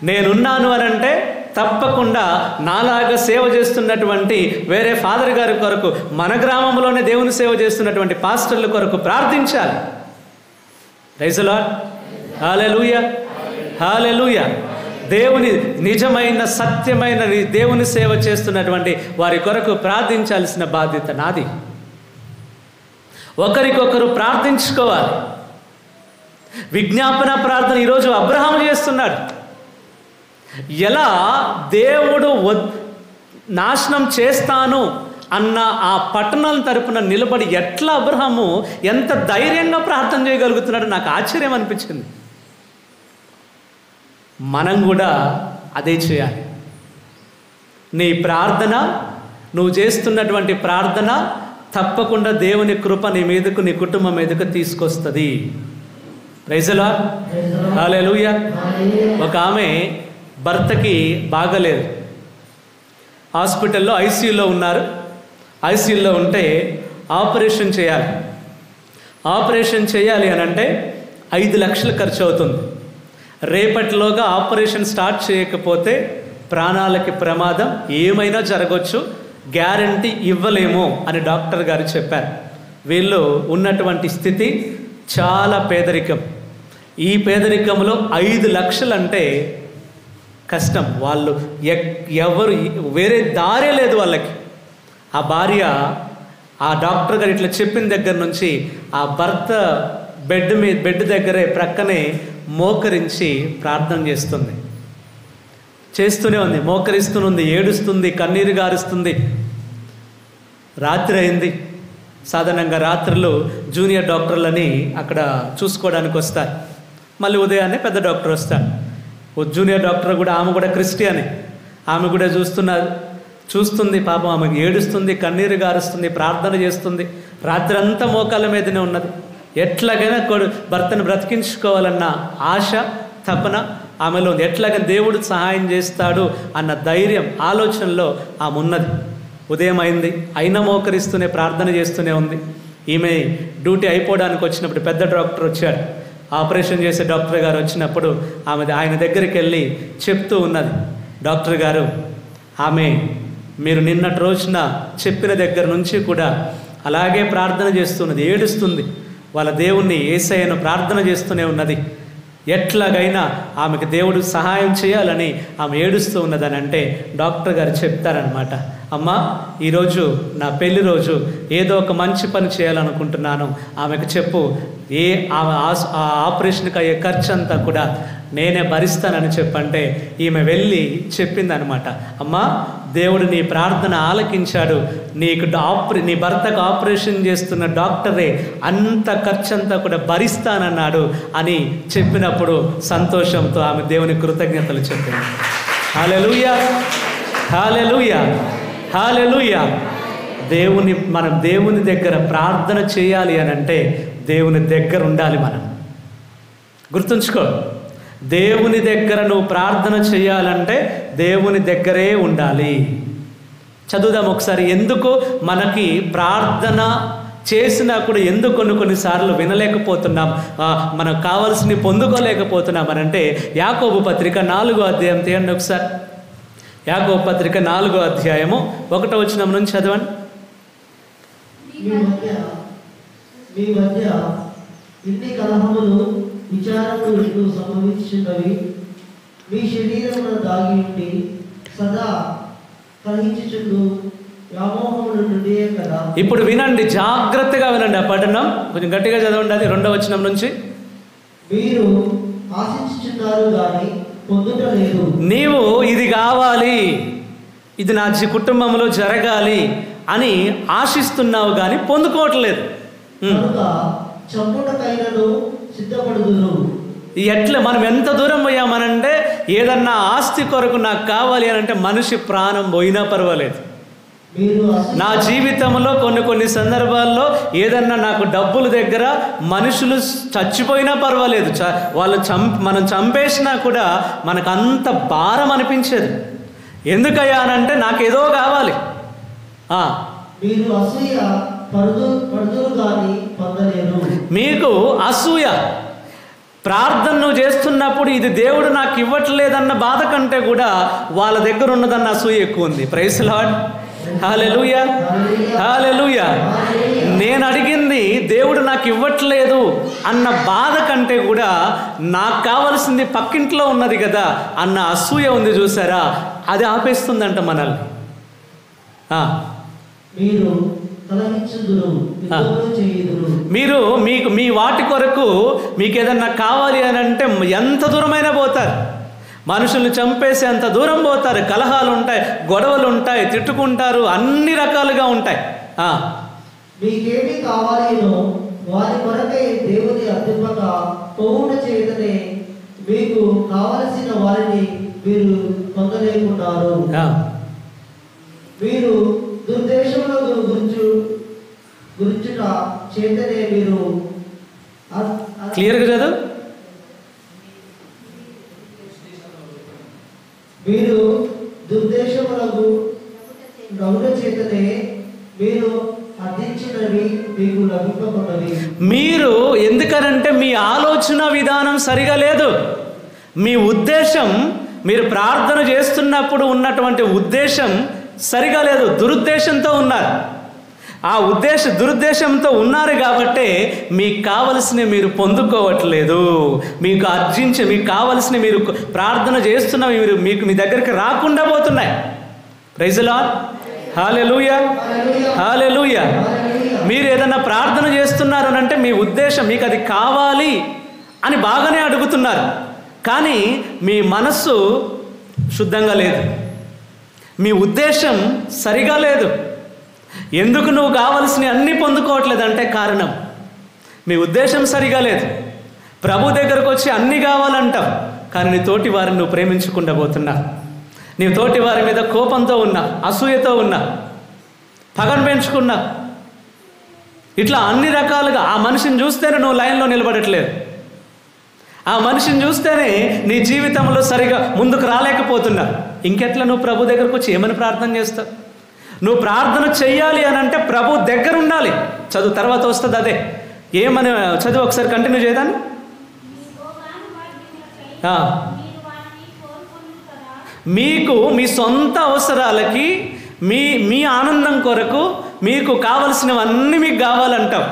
నేనున్నాను అని అంటే తప్పకుండా నాలాగా సేవ చేస్తున్నటువంటి వేరే ఫాదర్ గారి కొరకు, మన గ్రామంలోనే దేవుని సేవ చేస్తున్నటువంటి పాస్టర్ల కొరకు ప్రార్థించాలి. Praise the lord. Hallelujah, hallelujah. దేవుని నిజమైన సత్యమైన దేవుని సేవ చేస్తున్నటువంటి వారి కొరకు ప్రార్థించాల్సిన బాధ్యత నాది. ఒకరికొకరు ప్రార్థించుకోవాలి. విజ్ఞాపన ప్రార్థన ఈరోజు అబ్రహాము చేస్తున్నాడు. ఎలా దేవుడు నాశనం చేస్తాను అన్న ఆ పట్టణాల తరపున నిలబడి ఎట్లా అబ్రహాము ఎంత ధైర్యంగా ప్రార్థన చేయగలుగుతున్నాడో నాకు ఆశ్చర్యం అనిపించింది. మనం కూడా అదే చేయాలి. నీ ప్రార్థన, నువ్వు చేస్తున్నటువంటి ప్రార్థన తప్పకుండా దేవుని కృప నీ మీదకు, నీ కుటుంబం మీదకు తీసుకొస్తుంది. Praise the lord. హల్లెలూయా. ఒక ఆమె భర్తకి బాగలేదు, హాస్పిటల్లో ఐసీయూలో ఉన్నారు. ఐసీయూలో ఉంటే ఆపరేషన్ చేయాలి. ఆపరేషన్ చేయాలి అని అంటే 5 లక్షలు ఖర్చు అవుతుంది. రేపటిలోగా ఆపరేషన్ స్టార్ట్ చేయకపోతే ప్రాణాలకి ప్రమాదం, ఏమైనా జరగవచ్చు, గ్యారంటీ ఇవ్వలేము అని డాక్టర్ గారు చెప్పారు. వీళ్ళు ఉన్నటువంటి స్థితి చాలా పేదరికం. ఈ పేదరికంలో 5 లక్షలు అంటే కష్టం. వాళ్ళు ఎవరు, వేరే దారే లేదు వాళ్ళకి. ఆ భార్య ఆ డాక్టర్ గారు ఇట్లా చెప్పిన దగ్గర నుంచి ఆ భర్త బెడ్ దగ్గరే ప్రక్కనే మోకరించి ప్రార్థన చేస్తూనే ఉంది, మోకరిస్తూనే, ఏడుస్తుంది, కన్నీరు గారుస్తుంది. రాత్రి అయింది. సాధారణంగా రాత్రులు జూనియర్ డాక్టర్లని అక్కడ చూసుకోవడానికి వస్తారు. మళ్ళీ ఉదయాన్నే పెద్ద డాక్టర్ వస్తారు. జూనియర్ డాక్టర్ కూడా, ఆమె కూడా క్రిస్టియనే, ఆమె కూడా చూస్తున్నారు. చూస్తుంది, పాపం ఆమెకు ఏడుస్తుంది, కన్నీరు గారుస్తుంది, ప్రార్థన చేస్తుంది, రాత్రంతా మోకాళ్ళ మీదనే ఉన్నది. ఎట్లాగైనా భర్తను బ్రతికించుకోవాలన్న ఆశ, తపన ఆమెలో ఉంది. ఎట్లాగైనా దేవుడు సహాయం చేస్తాడు అన్న ధైర్యం, ఆలోచనలో ఆమె ఉన్నది. ఉదయం అయింది, అయినా మోకరిస్తూనే ప్రార్థన చేస్తూనే ఉంది. ఈమె డ్యూటీ అయిపోవడానికి వచ్చినప్పుడు పెద్ద డాక్టర్ వచ్చాడు. ఆపరేషన్ చేసే డాక్టర్ గారు వచ్చినప్పుడు ఆయన దగ్గరికి వెళ్ళి చెప్తూ ఉన్నది, డాక్టర్ గారు, ఆమె మీరు నిన్నటి రోజున చెప్పిన దగ్గర నుంచి కూడా అలాగే ప్రార్థన చేస్తున్నది, ఏడుస్తుంది, వాళ్ళ దేవుణ్ణి యేసయ్యను ప్రార్థన చేస్తూనే ఉన్నది. ఎట్లాగైనా ఆమెకు దేవుడు సహాయం చేయాలని ఆమె ఏడుస్తూ ఉన్నదని అంటే డాక్టర్ గారు చెప్తారనమాట, అమ్మా ఈరోజు నా పెళ్లి రోజు, ఏదో ఒక మంచి పని చేయాలనుకుంటున్నాను, ఆమెకు చెప్పు, ఆమె ఆపరేషన్కి అయ్యే ఖర్చు అంతా కూడా నేనే భరిస్తానని చెప్పంటే ఈమె వెళ్ళి చెప్పిందనమాట, అమ్మా దేవుడు నీ ప్రార్థన ఆలకించాడు, నీ భర్తకు ఆపరేషన్ చేస్తున్న డాక్టరే అంత ఖర్చంతా కూడా భరిస్తానన్నాడు అని చెప్పినప్పుడు సంతోషంతో ఆమె దేవుని కృతజ్ఞతలు చెప్పింది. హల్లెలూయా, హల్లెలూయా, హల్లెలూయా. మనం దేవుని దగ్గర ప్రార్థన చేయాలి అని అంటే దేవుని దగ్గర ఉండాలి. మనం గుర్తుంచుకో, దేవుని దగ్గర నువ్వు ప్రార్థన చేయాలంటే దేవుని దగ్గరే ఉండాలి. చదువుదాం ఒకసారి. ఎందుకు మనకి ప్రార్థన చేసినా కూడా ఎందుకు కొన్నిసార్లు వినలేకపోతున్నాం, మనకు కావాల్సినవి పొందుకోలేకపోతున్నాం అని అంటే యాకోబు పత్రిక 4వ అధ్యాయం తీయండి ఒకసారి. యాకోబు పత్రిక 4వ అధ్యాయము 1వ వచనం నుంచి చదవండి. మీ మధ్య ఇన్ని కలహములు విచారములు సంభవించున్నవి, మీ శరీరమున దాగి ఉండి సదా కలహించుచుండు వ్యామోహముల నుండి కదా. ఇప్పుడు వినండి, జాగ్రత్తగా వినండి. ఆ పఠనం కొంచెం గట్టిగా చదవండి. అది 2వ వచనం నుంచి. మీరు ఆశించుచున్నారు కానీ పొందుటలేదు. నీవు ఇది కావాలి, ఇది నా కుటుంబంలో జరగాలి అని ఆశిస్తున్నావు కానీ పొందుకోవట్లేదు. చంపుటకైనను సిద్ధపడుదురు. ఎట్లా మనం ఎంత దూరం పోయామనంటే ఏదన్నా ఆస్తి కొరకు నాకు కావాలి అని అంటే మనిషి ప్రాణం పోయినా పర్వాలేదు. నా జీవితంలో కొన్ని సందర్భాల్లో ఏదన్నా నాకు డబ్బుల దగ్గర మనుషులు చచ్చిపోయినా పర్వాలేదు, మనం చంపేసినా కూడా మనకు అంత భారం అనిపించేది. ఎందుకయ్యా అనంటే నాకేదో కావాలి. మీకు అసూయ, ప్రార్థన నువ్వు చేస్తున్నప్పుడు ఇది దేవుడు నాకు ఇవ్వట్లేదన్న బాధ కంటే కూడా వాళ్ళ దగ్గర ఉన్నదన్న అసూయ ఎక్కువ ఉంది. ప్రైజ్ లార్డ్, హల్లెలూయా, హల్లెలూయా. నేను అడిగింది దేవుడు నాకు ఇవ్వట్లేదు అన్న బాధ కంటే కూడా నాకు కావలసింది పక్కింట్లో ఉన్నది కదా అన్న అసూయ ఉంది చూసారా, అది ఆపేస్తుందంట మనల్ని. మీరు మీ వాటి కొరకు మీకు ఏదన్నా కావాలి అని అంటే ఎంత దూరమైనా పోతారు, మనుషుల్ని చంపేసి అంత దూరం పోతారు. కలహాలు ఉంటాయి, గొడవలు ఉంటాయి, తిట్టుకుంటారు, అన్ని రకాలుగా ఉంటాయి. మీకేమి కావాలేనో వారి కొరకై దేవుని అర్థింపక పోవుట చేతనే మీకు కావలసిన వారిని మీరు పొందలేకున్నారు. మీరు దుర్దేశంలో గురించుట చేతనే మీరు క్లియర్గా చదువు. మీరు దుర్దేశములకు నవ్వుల చేతనే మీరు అర్థించినవి మీకు లభింపకున్నవి. మీరు ఎందుకనంటే మీ ఆలోచన విధానం సరిగా లేదు. మీ ఉద్దేశం, మీరు ప్రార్థన చేస్తున్నప్పుడు ఉన్నటువంటి ఉద్దేశం సరిగా లేదు, దురుద్దేశంతో ఉన్నారు. ఆ దురుద్దేశంతో ఉన్నారు కాబట్టే మీకు కావలసినవి మీరు పొందుకోవట్లేదు. మీకు కావలసినవి మీరు ప్రార్థన చేస్తున్నవి మీకు మీ దగ్గరికి రాకుండా పోతున్నాయి. ప్రైజ్ లార్డ్, హల్లెలూయా, హల్లెలూయా. మీరు ఏదైనా ప్రార్థన చేస్తున్నారు అని అంటే మీ ఉద్దేశం మీకు అది కావాలి అని బాగానే అడుగుతున్నారు, కానీ మీ మనస్సు శుద్ధంగా లేదు, మీ ఉద్దేశం సరిగా లేదు. ఎందుకు నువ్వు కావలసినవి అన్నీ పొందుకోవట్లేదంటే కారణం మీ ఉద్దేశం సరిగా లేదు. ప్రభు దగ్గరకు వచ్చి అన్నీ కావాలంటావు, కానీ నీ తోటి వారిని నువ్వు ప్రేమించకుండా పోతున్నావు. నీ తోటి వారి మీద కోపంతో ఉన్నా, అసూయతో ఉన్నా, పగను పెంచుకున్నా, ఇట్లా అన్ని రకాలుగా ఆ మనిషిని చూస్తేనే నువ్వు లైన్లో నిలబడట్లేదు. ఆ మనిషిని చూస్తేనే నీ జీవితంలో సరిగా ముందుకు రాలేకపోతున్నా. ఇంకెట్లా నువ్వు ప్రభు దగ్గరకు వచ్చి ఏమని ప్రార్థన చేస్తావు? నువ్వు ప్రార్థన చెయ్యాలి అని అంటే ప్రభు దగ్గర ఉండాలి. చదువు తర్వాత వస్తుంది అదే. ఏమని చదువు ఒకసారి కంటిన్యూ చేయదాన్ని. మీకు మీ సొంత అవసరాలకి, మీ ఆనందం కొరకు మీకు కావలసినవన్నీ మీకు కావాలంటావు.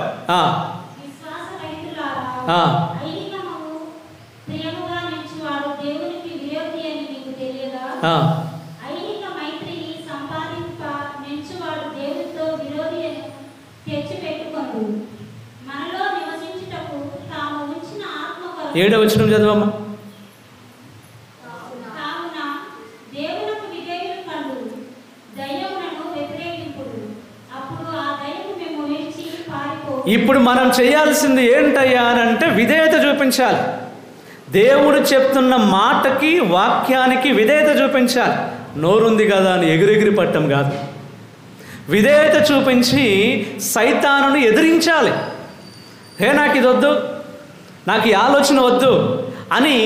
ఏడవ వచనం చదవమ్మా. ఇప్పుడు మనం చేయాల్సింది ఏంటయ్యా అని అంటే విధేయత చూపించాలి. దేవుడు చెప్తున్న మాటకి, వాక్యానికి విధేయత చూపించాలి. నోరుంది కదా అని ఎగిరెగిరి పట్టం కాదు. విధేయత చూపించి సైతానుని ఎదిరించాలి. నాకు ఇది వద్దు, నాకు ఈ ఆలోచన వద్దు అని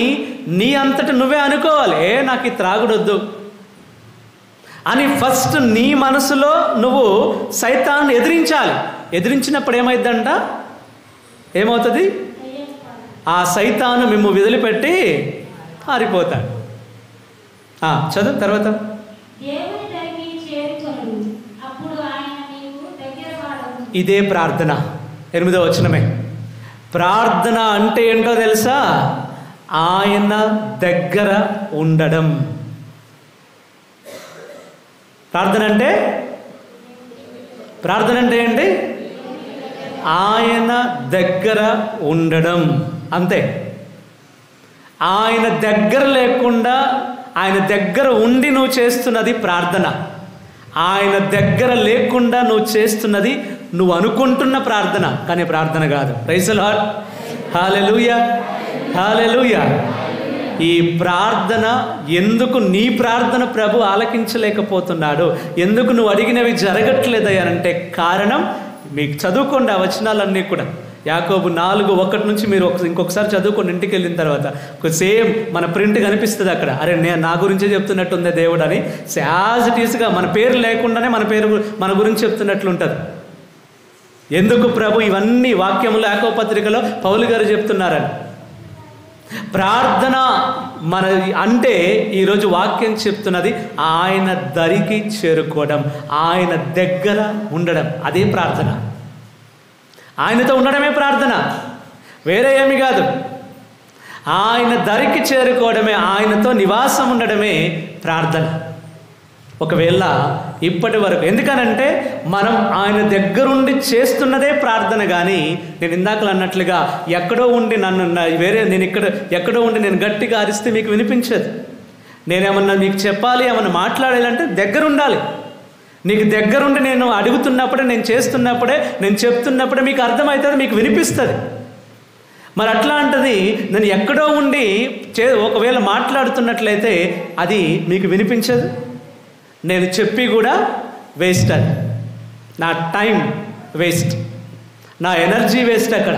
నీ అంతట నువ్వే అనుకోవాలి. నాకు ఈ త్రాగుడొద్దు అని ఫస్ట్ నీ మనసులో నువ్వు సైతాన్ని ఎదిరించాలి. ఎదిరించినప్పుడు ఏమైందంట? ఏమవుతుంది? ఆ సైతాను మిమ్ము వదిలిపెట్టి పారిపోతాడు. చదువు తర్వాత. ఇదే ప్రార్థన. 8వ వచనమే. ప్రార్థన అంటే ఏంటో తెలుసా? ఆయన దగ్గర ఉండడం. ప్రార్థన అంటే ఏంటి? ఆయన దగ్గర ఉండడం, అంతే. ఆయన దగ్గర లేకుండా, ఆయన దగ్గర ఉండి నువ్వు చేస్తున్నది ప్రార్థన. ఆయన దగ్గర లేకుండా నువ్వు చేస్తున్నది నువ్వు అనుకుంటున్న ప్రార్థన, కానీ ప్రార్థన కాదు. Praise the lord. Hallelujah, hallelujah. ఈ ప్రార్థన ఎందుకు నీ ప్రార్థన ప్రభు ఆలకించలేకపోతున్నాడు, ఎందుకు నువ్వు అడిగినవి జరగట్లేదయ్యానంటే కారణం మీకు చదువుకోండి ఆ వచనాలన్నీ కూడా. యాకోబు 4:1 నుంచి మీరు ఇంకొకసారి చదువుకోండి ఇంటికి వెళ్ళిన తర్వాత. సేమ్ మన ప్రింట్ కనిపిస్తుంది అక్కడ. అరే నేను నా గురించే చెప్తున్నట్టుందే దేవుడు అని. యాజ్ ఇట్ ఈస్గా మన పేరు లేకుండానే మన గురించి చెప్తున్నట్లు ఉంటుంది. ఎందుకు ప్రభు ఇవన్నీ వాక్యములు యాకోబు పత్రికలో పౌలు గారు చెప్తున్నారని. ప్రార్థన మన అంటే ఈరోజు వాక్యం చెప్తున్నది ఆయన దరికి చేరుకోవడం, ఆయన దగ్గర ఉండడం. అదే ప్రార్థన. ఆయనతో ఉండడమే ప్రార్థన, వేరే ఏమి కాదు. ఆయన దరికి చేరుకోవడమే, ఆయనతో నివాసం ఉండడమే ప్రార్థన. ఒకవేళ ఇప్పటి వరకు, ఎందుకనంటే మనం ఆయన దగ్గరుండి చేస్తున్నదే ప్రార్థన. కానీ నేను ఇందాకలు అన్నట్లుగా ఎక్కడో ఉండి ఎక్కడో ఉండి నేను గట్టిగా అరిస్తే మీకు వినిపించదు. నేనేమన్నా మీకు చెప్పాలి, ఏమన్నా మాట్లాడాలంటే దగ్గర ఉండాలి. నీకు దగ్గరుండి నేను అడుగుతున్నప్పుడే, నేను చేస్తున్నప్పుడే, నేను చెప్తున్నప్పుడే మీకు అర్థమవుతుంది, మీకు వినిపిస్తుంది. మరి అట్లాంటిది నేను ఎక్కడో ఉండి ఒకవేళ మాట్లాడుతున్నట్లయితే అది మీకు వినిపించదు. నేను చెప్పి కూడా వేస్ట్. అది నా టైం వేస్ట్, నా ఎనర్జీ వేస్ట్. అక్కడ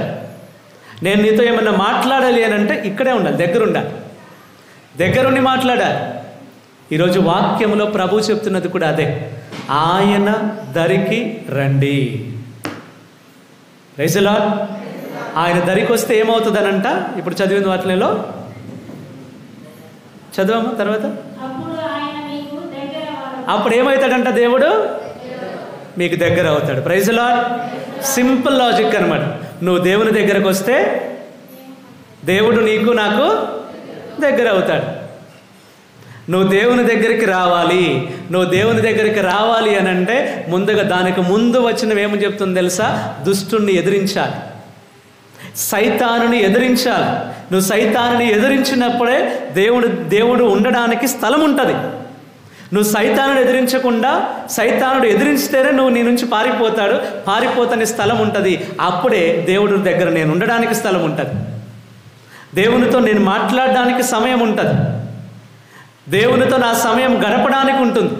నేను నీతో ఏమన్నా మాట్లాడాలి అని అంటే ఇక్కడే ఉండాలి, దగ్గర ఉండాలి, దగ్గరుండి మాట్లాడాలి. ఈరోజు వాక్యంలో ప్రభు చెప్తున్నది కూడా అదే. ఆయన దరికి రండి. Praise the Lord. ఆయన దరికి వస్తే ఏమవుతుందనంట? ఇప్పుడు చదివిన వాటిలో చదవమ్మా తర్వాత. అప్పుడు ఏమవుతాడంట? దేవుడు మీకు దగ్గర అవుతాడు. Praise the Lord. Simple logic అనమాట. నువ్వు దేవుని దగ్గరకు వస్తే దేవుడు నీకు నాకు దగ్గర అవుతాడు. నువ్వు దేవుని దగ్గరికి రావాలి. నువ్వు దేవుని దగ్గరికి రావాలి అని అంటే ముందుగా దానికి ముందు వచ్చినవి ఏమని చెప్తుంది తెలుసా? దుష్టుణ్ణి ఎదిరించాలి, సైతానుని ఎదిరించాలి. నువ్వు సైతానుని ఎదిరించినప్పుడే దేవుడు ఉండడానికి స్థలం ఉంటుంది. నువ్వు సైతానుడు ఎదిరించకుండా, సైతానుడు ఎదిరించితేనే నువ్వు నీ నుంచి పారిపోతాని స్థలం ఉంటుంది. అప్పుడే దేవుడి దగ్గర నేను ఉండడానికి స్థలం ఉంటుంది, దేవునితో నేను మాట్లాడడానికి సమయం ఉంటుంది. దేవునితో నా సమయం గడపడానికి ఉంటుంది.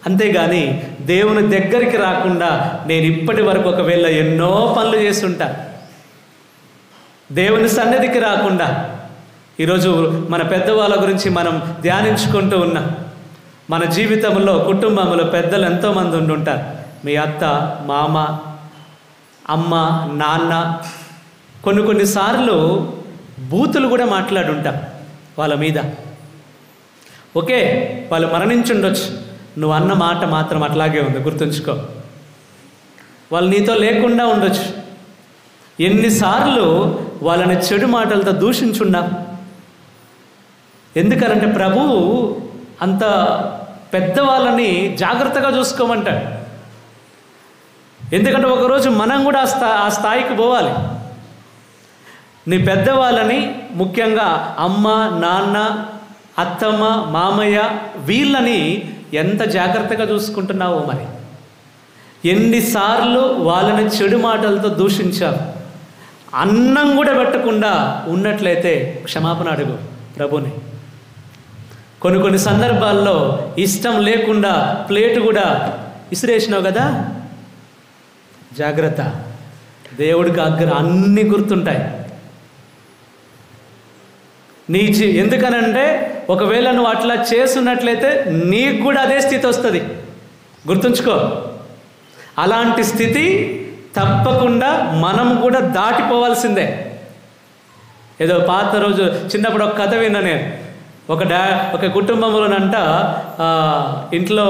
అంతేగాని దేవుని దగ్గరికి రాకుండా నేను ఇప్పటి వరకు ఒకవేళ ఎన్నో పనులు చేస్తుంటా, దేవుని సన్నిధికి రాకుండా. ఈరోజు మన పెద్దవాళ్ళ గురించి మనం ధ్యానించుకుంటూ ఉన్నాం. మన జీవితంలో కుటుంబంలో పెద్దలు ఎంతోమంది ఉండుంటారు. మీ అత్త, మామ, అమ్మ, నాన్న. కొన్నిసార్లు బూతులు కూడా మాట్లాడుంటాం వాళ్ళ మీద. ఓకే, వాళ్ళు మరణించుండొచ్చు, నువ్వు అన్న మాట మాత్రం అట్లాగే ఉంది, గుర్తుంచుకో. వాళ్ళు నీతో లేకుండా ఉండొచ్చు. ఎన్నిసార్లు వాళ్ళని చెడు మాటలతో దూషించున్నాం. ఎందుకనంటే ప్రభువు అంత పెద్దవాళ్ళని జాగ్రత్తగా చూసుకోమంటాడు. ఎందుకంటే ఒకరోజు మనం కూడా ఆ స్థాయికి పోవాలి. నీ పెద్దవాళ్ళని, ముఖ్యంగా అమ్మ, నాన్న, అత్తమ్మ, మామయ్య, వీళ్ళని ఎంత జాగ్రత్తగా చూసుకుంటున్నావో మరి. ఎన్నిసార్లు వాళ్ళని చెడు మాటలతో దూషించావు. అన్నం కూడా పెట్టకుండా ఉన్నట్లయితే క్షమాపణ అడుగు ప్రభుని. కొన్ని సందర్భాల్లో ఇష్టం లేకుండా ప్లేటు కూడా విసిరేసినావు కదా, జాగ్రత్త. దేవుడికి అన్నీ గుర్తుంటాయి. ఎందుకనంటే ఒకవేళ నువ్వు అట్లా చేస్తున్నట్లయితే నీకు కూడా అదే స్థితి వస్తుంది, గుర్తుంచుకో. అలాంటి స్థితి తప్పకుండా మనం కూడా దాటిపోవాల్సిందే. ఏదో పాత రోజు చిన్నప్పుడు ఒక కథ విన్నా నేను. ఒక కుటుంబంలోనంట ఇంట్లో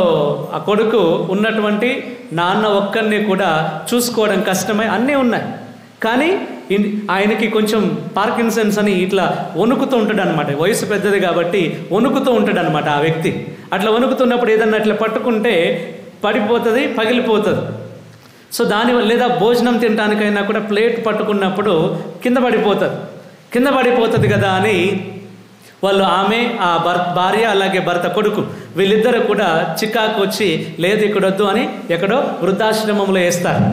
ఆ కొడుకు ఉన్నటువంటి నాన్న ఒక్కరిని కూడా చూసుకోవడం కష్టమై అన్నీ ఉన్నాయి. కానీ ఆయనకి కొంచెం పార్కిన్సన్స్ అని ఇట్లా వణుకుతూ ఉంటాడు అనమాట. వయసు పెద్దది కాబట్టి వణుకుతూ ఉంటాడు అనమాట ఆ వ్యక్తి. అట్లా వణుకుతున్నప్పుడు ఏదన్నా అట్లా పట్టుకుంటే పడిపోతుంది, పగిలిపోతుంది. సో దానివల్ల లేదా భోజనం తినడానికైనా కూడా ప్లేట్ పట్టుకున్నప్పుడు కింద పడిపోతుంది కదా అని వాళ్ళు, ఆమె, ఆ భార్య, అలాగే భర్త, కొడుకు, వీళ్ళిద్దరు కూడా చికాకు వచ్చి లేదు ఇక్కడొద్దు అని ఎక్కడో వృద్ధాశ్రమంలో వేస్తారు.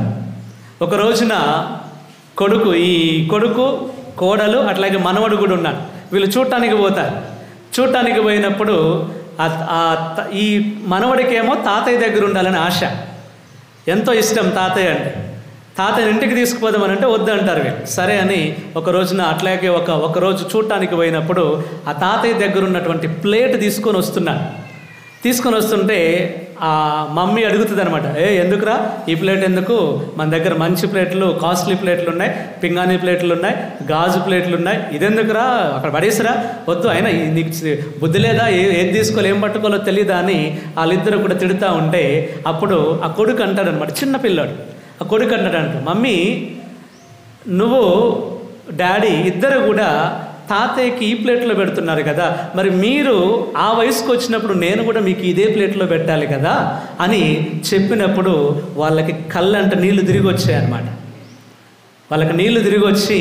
ఒక రోజున ఈ కొడుకు, కోడలు, అట్లాగే మనవడు కూడా ఉన్నాడు. వీళ్ళు చూడటానికి పోతారు. చూడటానికి పోయినప్పుడు ఈ మనవడికేమో తాతయ్య దగ్గర ఉండాలని ఆశ, ఎంతో ఇష్టం తాతయ్య అంటే. తాతయ్య ఇంటికి తీసుకుపోదామనంటే వద్దంటారు వీళ్ళు. సరే అని ఒక రోజున అట్లాగే ఒకరోజు చూడటానికి పోయినప్పుడు ఆ తాతయ్య దగ్గర ఉన్నటువంటి ప్లేట్ తీసుకొని వస్తుంటే ఆ మమ్మీ అడుగుతుంది అనమాట, ఎందుకురా ఈ ప్లేట్ ఎందుకు, మన దగ్గర మంచి ప్లేట్లు, కాస్ట్లీ ప్లేట్లు ఉన్నాయి, పింగాణీ ప్లేట్లు ఉన్నాయి, గాజు ప్లేట్లు ఉన్నాయి, ఇదెందుకురా అక్కడ పడేసిరా, వద్దు, అయినా నీకు బుద్ధి లేదా, ఏం తీసుకోవాలి, ఏం పట్టుకోవాలో తెలియదా అని వాళ్ళిద్దరు కూడా తిడుతూ ఉంటే అప్పుడు ఆ కొడుకు అంటాడనమాట, చిన్న పిల్లాడు. ఆ కొడుకు అంటాడంట, మమ్మీ నువ్వు డాడీ ఇద్దరు కూడా తాతయ్యకి ఈ ప్లేట్లో పెడుతున్నారు కదా, మరి మీరు ఆ వయసుకు వచ్చినప్పుడు నేను కూడా మీకు ఇదే ప్లేట్లో పెట్టాలి కదా అని చెప్పినప్పుడు వాళ్ళకి కళ్ళంట నీళ్లు తిరిగి వచ్చాయన్నమాట. వాళ్ళకి నీళ్లు తిరిగి వచ్చి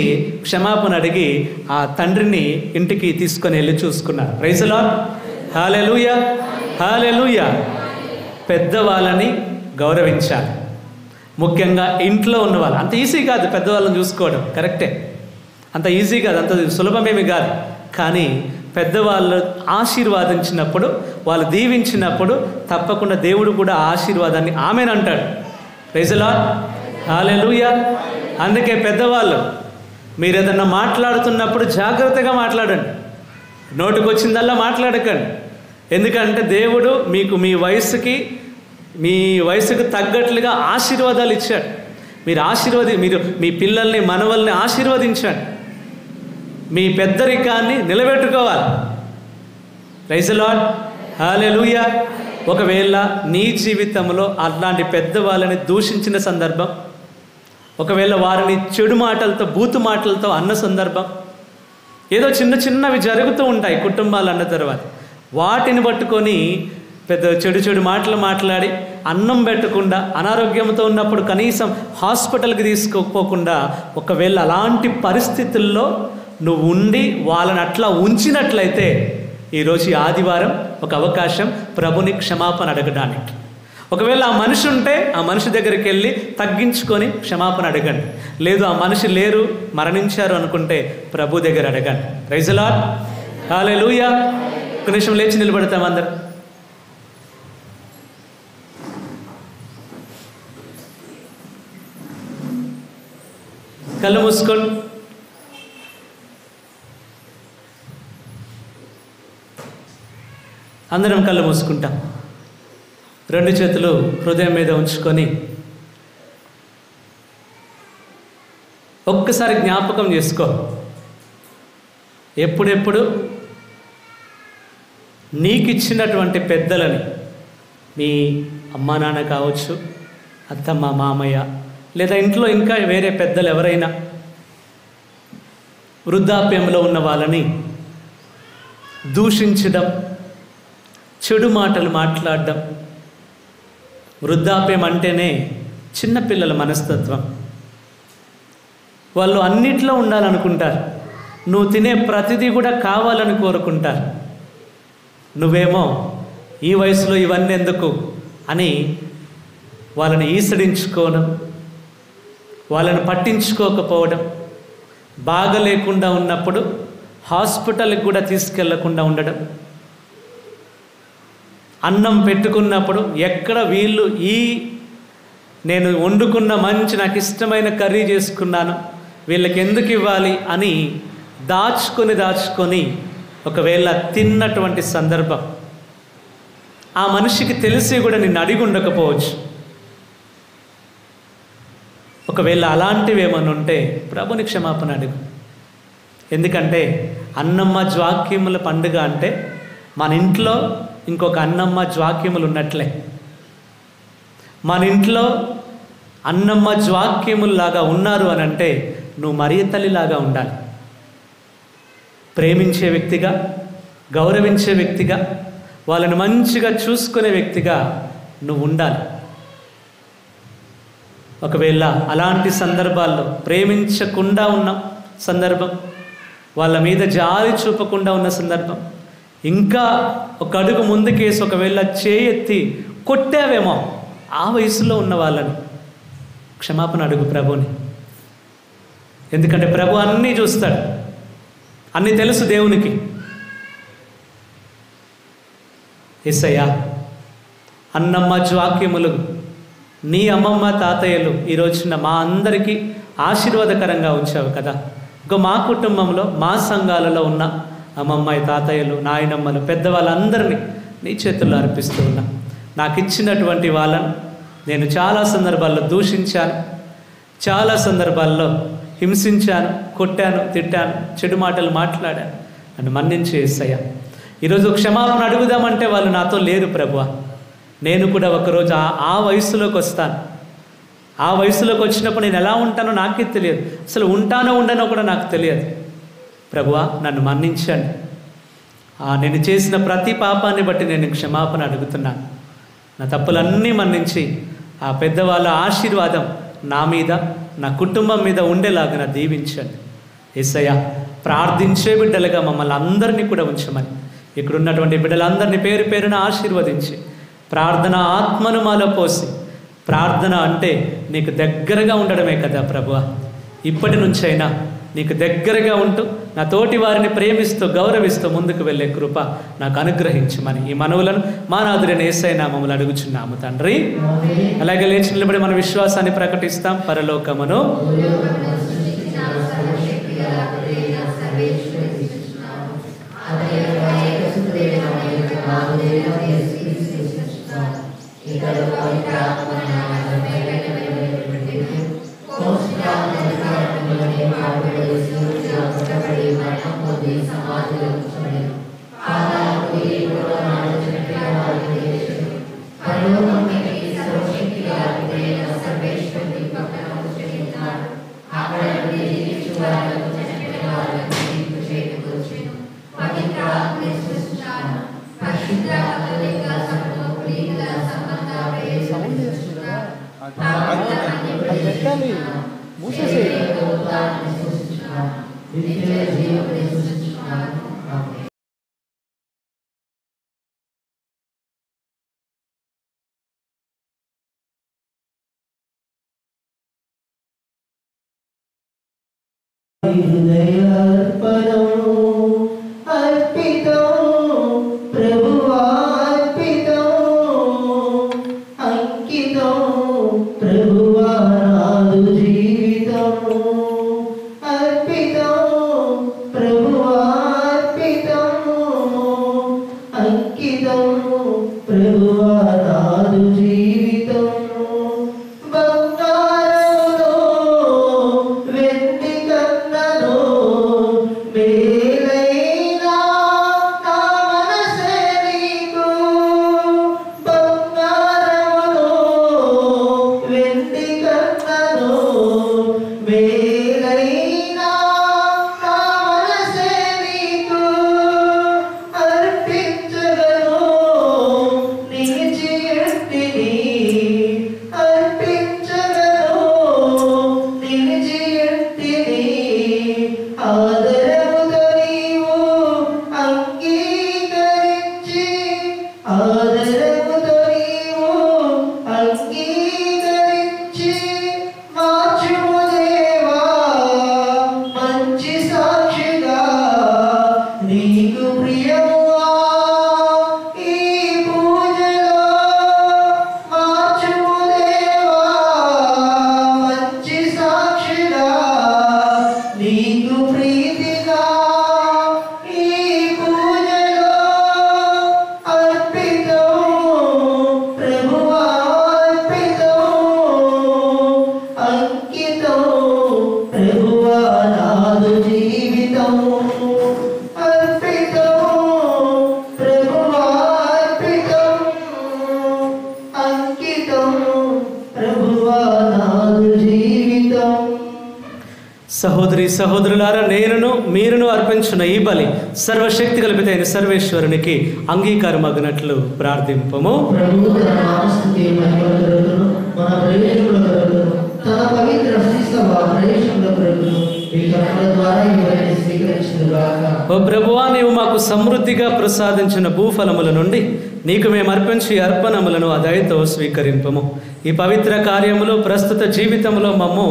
క్షమాపణ అడిగి ఆ తండ్రిని ఇంటికి తీసుకొని వెళ్ళి చూసుకున్నారు. ప్రైజ్ ది లార్డ్, హల్లెలూయా, హల్లెలూయా. పెద్దవాళ్ళని గౌరవించాలి, ముఖ్యంగా ఇంట్లో ఉన్నవాళ్ళు. అంత ఈజీ కాదు పెద్దవాళ్ళని చూసుకోవడం, కరెక్టే, అంత ఈజీ కాదు, అంత సులభమేమి కాదు. కానీ పెద్దవాళ్ళు ఆశీర్వాదించినప్పుడు, వాళ్ళు దీవించినప్పుడు తప్పకుండా దేవుడు కూడా ఆశీర్వాదాన్ని ఆమెనంటాడు. ప్రైజ్ ది లార్డ్, హల్లెలూయా. అందుకే పెద్దవాళ్ళు మీరు ఏదన్నా మాట్లాడుతున్నప్పుడు జాగ్రత్తగా మాట్లాడండి, నోటికి వచ్చిందల్లా మాట్లాడకండి. ఎందుకంటే దేవుడు మీకు మీ వయసుకు తగ్గట్లుగా ఆశీర్వాదాలు ఇచ్చాడు. మీరు మీ పిల్లల్ని, మనవల్ని ఆశీర్వదించండి, మీ పెద్దరికాన్ని నిలబెట్టుకోవాలి. ప్రైజ్ ది లార్డ్, హల్లెలూయా. ఒకవేళ నీ జీవితంలో అలాంటి పెద్దవాళ్ళని దూషించిన సందర్భం, ఒకవేళ వారిని చెడు మాటలతో, బూతు మాటలతో అన్న సందర్భం, ఏదో చిన్నవి జరుగుతూ ఉంటాయి కుటుంబాలు అన్న తర్వాత, వాటిని పట్టుకొని పెద్ద చెడు మాటలు మాట్లాడి అన్నం పెట్టకుండా, అనారోగ్యంతో ఉన్నప్పుడు కనీసం హాస్పిటల్కి తీసుకోపోకుండా, ఒకవేళ అలాంటి పరిస్థితుల్లో నువ్వు ఉండి వాళ్ళని అట్లా ఉంచినట్లయితే ఈరోజు ఈ ఆదివారం ఒక అవకాశం ప్రభుని క్షమాపణ అడగడానికి. ఒకవేళ ఆ మనిషి ఉంటే ఆ మనిషి దగ్గరికి వెళ్ళి తగ్గించుకొని క్షమాపణ అడగండి. లేదు ఆ మనిషి లేరు, మరణించారు అనుకుంటే ప్రభు దగ్గర అడగండి. Praise the lord, hallelujah. ఒక నిమిషం లేచి నిలబడతాం అందరు. కళ్ళు మూసుకోండి. అందరం కళ్ళు మూసుకుంటాం. 2 చేతులు హృదయం మీద ఉంచుకొని ఒక్కసారి జ్ఞాపకం చేసుకో, ఎప్పుడెప్పుడు నీకు ఇచ్చినటువంటి పెద్దలని, మీ అమ్మా నాన్న కావచ్చు, అత్తమ్మ మామయ్య, లేదా ఇంట్లో ఇంకా వేరే పెద్దలు ఎవరైనా వృద్ధాప్యంలో ఉన్న వాళ్ళని దూషించడం, చెడు మాటలు మాట్లాడడం. వృద్ధాప్యం అంటేనే చిన్నపిల్లల మనస్తత్వం. వాళ్ళు అన్నిట్లో ఉండాలనుకుంటారు. నువ్వు తినే ప్రతిదీ కూడా కావాలని కోరుకుంటారు. నువ్వేమో ఈ వయసులో ఇవన్నీ ఎందుకు అని వాళ్ళని ఈసడించుకోవడం, వాళ్ళని పట్టించుకోకపోవడం, బాగా లేకుండా ఉన్నప్పుడు హాస్పిటల్కి కూడా తీసుకెళ్లకుండా ఉండడం, అన్నం పెట్టుకున్నప్పుడు ఎక్కడ వీళ్ళు నేను వండుకున్న మంచి నాకు ఇష్టమైన కర్రీ చేసుకున్నాను వీళ్ళకి ఎందుకు ఇవ్వాలి అని దాచుకొని ఒకవేళ తిన్నటువంటి సందర్భం ఆ మనిషికి తెలిసి కూడా నిన్ను అడిగి ఉండకపోవచ్చు. ఒకవేళ అలాంటివి ఏమైనా ఉంటే ప్రభుని క్షమాపణ అడుగు. ఎందుకంటే అన్నమ్మ జ్వాక్యముల పండుగ అంటే మన ఇంట్లో ఇంకొక అన్నమ్మ జ్వాక్యములు ఉన్నట్లే. మన ఇంట్లో అన్నమ్మ జ్వాక్యముల్లాగా ఉన్నారు అని అంటే నువ్వు మరియ తల్లిలాగా ఉండాలి. ప్రేమించే వ్యక్తిగా, గౌరవించే వ్యక్తిగా, వాళ్ళని మంచిగా చూసుకునే వ్యక్తిగా నువ్వు ఉండాలి. ఒకవేళ అలాంటి సందర్భాల్లో ప్రేమించకుండా ఉన్న సందర్భం, వాళ్ళ మీద జాలి చూపకుండా ఉన్న సందర్భం, ఇంకా ఒక అడుగు ముందుకేసి ఒకవేళ చేయెత్తి కొట్టావేమో ఆ వయసులో ఉన్న వాళ్ళని క్షమాపణ అడుగు ప్రభుని. ఎందుకంటే ప్రభు అన్నీ చూస్తాడు, అన్నీ తెలుసు దేవునికి. యేసయ్యా, అన్నమ్మ జ్వాక్యములు నీ అమ్మమ్మ తాతయ్యలు ఈ రోజున మా అందరికీ ఆశీర్వాదకరంగా ఉంచావు కదా. ఇంకా మా కుటుంబంలో, మా సంఘాలలో ఉన్న అమ్మమ్మాయి తాతయ్యలు, నాయనమ్మలు, పెద్దవాళ్ళందరినీ నీ చేతుల్లో అర్పిస్తూ ఉన్నా. నాకు ఇచ్చినటువంటి వాళ్ళను నేను చాలా సందర్భాల్లో దూషించాను, చాలా సందర్భాల్లో హింసించాను, కొట్టాను, తిట్టాను, చెడు మాటలు మాట్లాడాను. నన్ను మన్నించి యేసయ్యా, ఈరోజు క్షమాపణ అడుగుదామంటే వాళ్ళు నాతో లేరు ప్రభువా. నేను కూడా ఒకరోజు ఆ వయసులోకి వస్తాను. ఆ వయసులోకి వచ్చినప్పుడు నేను ఎలా ఉంటానో నాకే తెలియదు, అసలు ఉంటానో ఉండనో కూడా నాకు తెలియదు. ప్రభువా, నన్ను మన్నించండి. నేను చేసిన ప్రతి పాపాన్ని బట్టి నేను క్షమాపణ అడుగుతున్నాను. నా తప్పులన్నీ మన్నించి ఆ పెద్దవాళ్ళ ఆశీర్వాదం నా మీద, నా కుటుంబం మీద ఉండేలాగా దీవించండి. యేసయ్యా, ప్రార్థించే బిడ్డలుగా మమ్మల్ని అందరినీ కూడా ఉంచమని, ఇక్కడ ఉన్నటువంటి బిడ్డలందరినీ పేరు పేరున ఆశీర్వదించి ప్రార్థన ఆత్మను మాలో పోసి, ప్రార్థన అంటే నీకు దగ్గరగా ఉండడమే కదా ప్రభువా. ఇప్పటి నుంచైనా నీకు దగ్గరగా ఉంటూ నా తోటి వారిని ప్రేమిస్తూ గౌరవిస్తూ ముందుకు వెళ్ళే కృప నాకు అనుగ్రహించమని ఈ మనవులను మా నాథుడైన యేసయ్య నామములో అడుగుచున్నాము తండ్రి. అలాగే లేచి నిలబడి మన విశ్వాసాన్ని ప్రకటిస్తాం. పరలోకమును హృదయార్పణం అర్పితం సహోదరి సహోదరులారా, మీరును అర్పించిన ఈ బలి సర్వశక్తి కల్పితైన సర్వేశ్వరునికి అంగీకారమగినట్లు ప్రార్థింపము. ఓ ప్రభువా, నీవు మాకు సమృద్ధిగా ప్రసాదించిన భూఫలముల నుండి నీకు మేము అర్పించి అర్పణములను దయతో స్వీకరింపము. ఈ పవిత్ర కార్యములు ప్రస్తుత జీవితంలో మమ్ము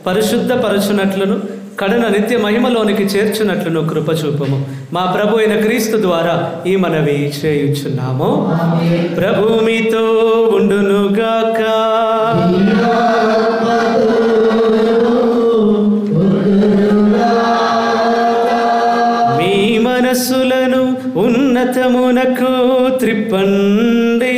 పరిశుద్ధపరచునట్లును కడన నిత్య మహిమలోనికి చేర్చునట్లును కృపచూపము. మా ప్రభు అయిన క్రీస్తు ద్వారా ఈ మనవి చేయుచున్నాము. ప్రభు మీతో ఉండునుగాక. మీ మనస్సులను ఉన్నతమునకు త్రిప్పండి.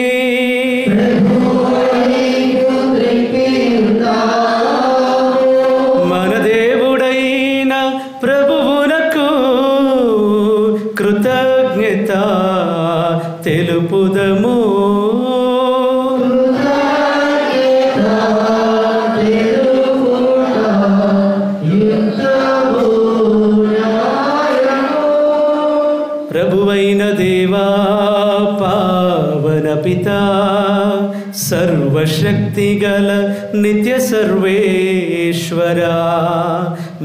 మన దేవుడైన ప్రభువునకు కృతజ్ఞత తెలుపుదము. ప్రభువైన దేవా, పావన పితా, సర్వశక్తి గల నిత్య సర్వేశ్వరా,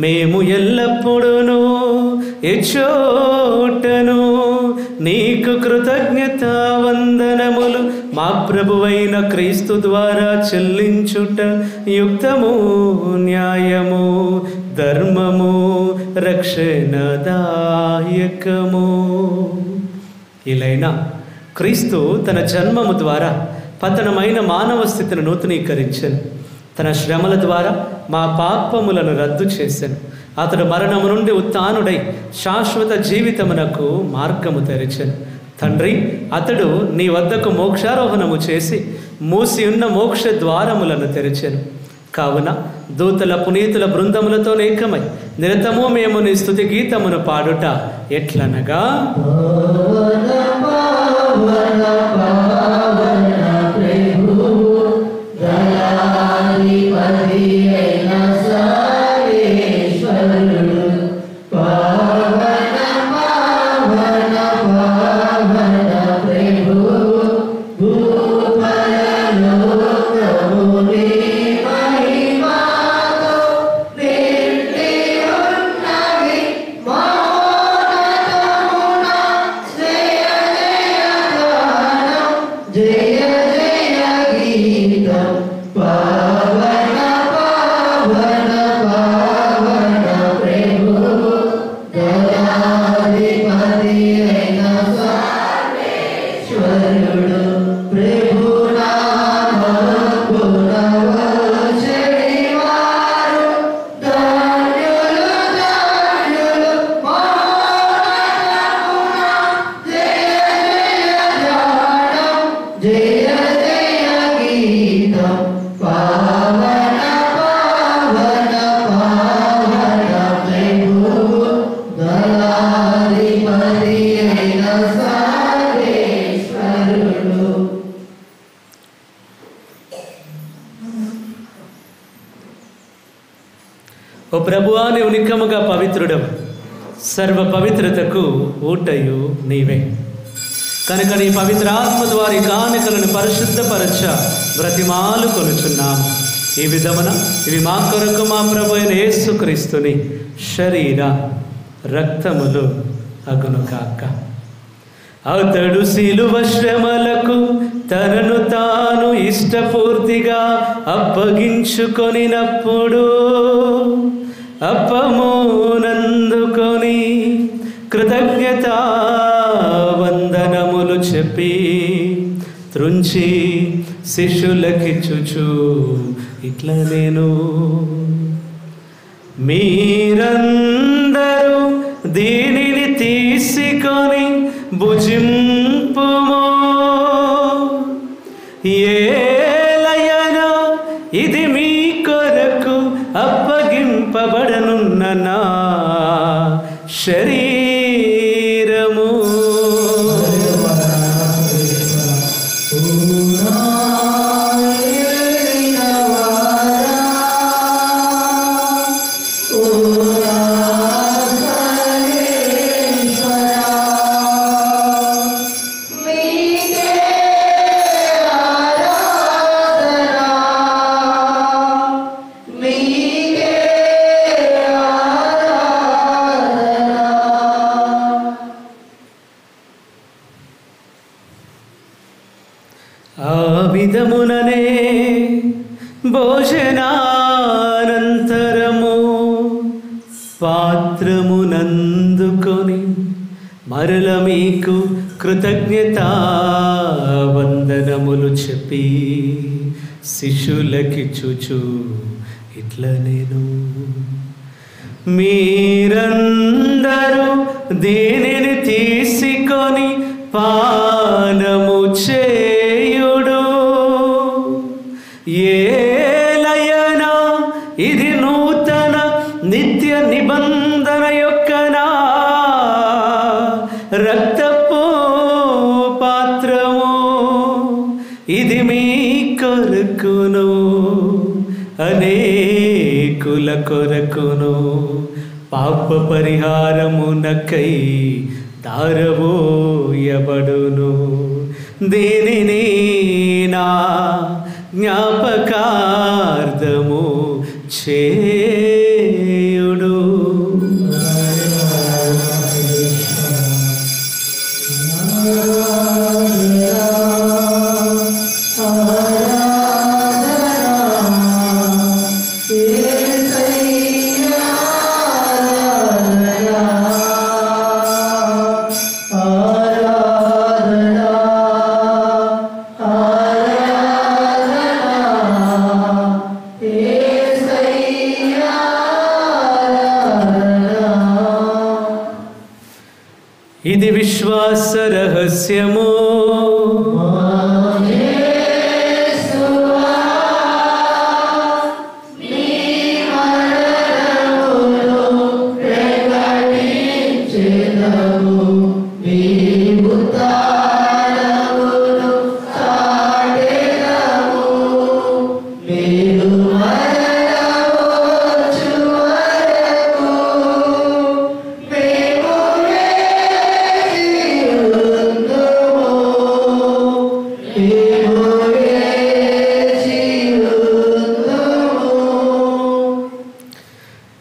మేము ఎల్లప్పుడూ ఎచ్చోటను నీకు కృతజ్ఞత వందనములు మా ప్రభువైన క్రీస్తు ద్వారా చెల్లించుట యుక్తము, న్యాయము, ధర్మము, రక్షణదాయకము. ఇలైనా క్రీస్తు తన జన్మము ద్వారా పతనమైన మానవ స్థితిని నూతనీకరించాను. తన శ్రమల ద్వారా మా పాపములను రద్దు చేశాను. అతడు మరణము నుండి ఉత్థానుడై శాశ్వత జీవితమునకు మార్గము తెరిచాను. తండ్రి, అతడు నీ వద్దకు మోక్షారోహణము చేసి మూసి ఉన్న మోక్ష ద్వారములను తెరిచాను. కావున దూతల పునీతుల బృందములతో ఏకమై నిరతము మేము నీ స్తుతి గీతమును పాడుట ఎట్లనగా, ఓ ప్రభువా, నీవు నిక్కముగా పవిత్రుడవు, సర్వ పవిత్రతకు ఊటయు నీవే. కనుక నీ పవిత్ర ఆత్మ ద్వారా కానికలను పరిశుద్ధపరచ బ్రతిమాలు కొనుచున్నాము. ఈ విధమున ఇవి మా కొరకు మా ప్రభు అయిన యేసుక్రీస్తుని శరీర రక్తములు అగును కాక. అతడు శిలువ శ్రమలకు తనను తాను ఇష్టపూర్తిగా అప్పగించుకొనినప్పుడు అప్పమునందుకొని కృతజ్ఞత వందనములు చెప్పి త్రుంచి శిష్యులకిచ్చుచు ఇట్లా నేను, మీరందరూ దీనిని తీసుకొని భుజింపుము. ఏలయనో ఇది మీ కొరకు అప్పగింపబడనున్న నా శరీరము. Oh భోజనానంతరము పాత్రమునందుకొని మరల మీకు కృతజ్ఞతా వందనములు చెప్పి శిష్యులకిచ్చుచు ఇట్లా నేను మీరందరూ దీనిని తీసుకొని పానము చేయుడు. ఏలయనా ఇది నూతన నిత్య నిబంధన యొక్క నా రక్తపు పాత్రము. ఇది మీ కొరకును అనేకుల కొరకును పాప పరిహారమునకై దారవోయబడును. దీనిని నా జ్ఞాపకార్థము చేయుడు. ఇది విశ్వాస రహస్యము.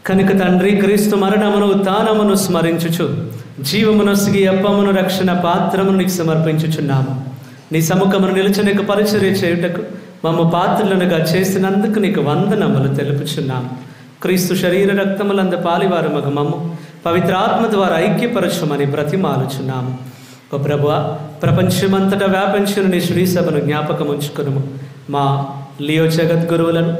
కనుక తండ్రి, క్రీస్తు మరణమును ఉత్థానమును స్మరించుచు జీవమునొసిగి అప్పమును రక్షణ పాత్రమును నీకు సమర్పించుచున్నాము. నీ సముఖమును నిలుచనకు పరిచర్య చేయుటకు మమ్ము పాత్రలనుగా చేసినందుకు నీకు వందనములు తెలుపుచున్నాము. క్రీస్తు శరీర రక్తములందు పాలివారు మగ మమ్ము పవిత్రాత్మ ద్వారా ఐక్యపరచమని బ్రతిమాలుచున్నాము. ఓ ప్రభువా, ప్రపంచమంతటా వ్యాపించిన నీ శ్రీ సభను జ్ఞాపకం ఉంచుకును. మా లియో జగద్గురువులను,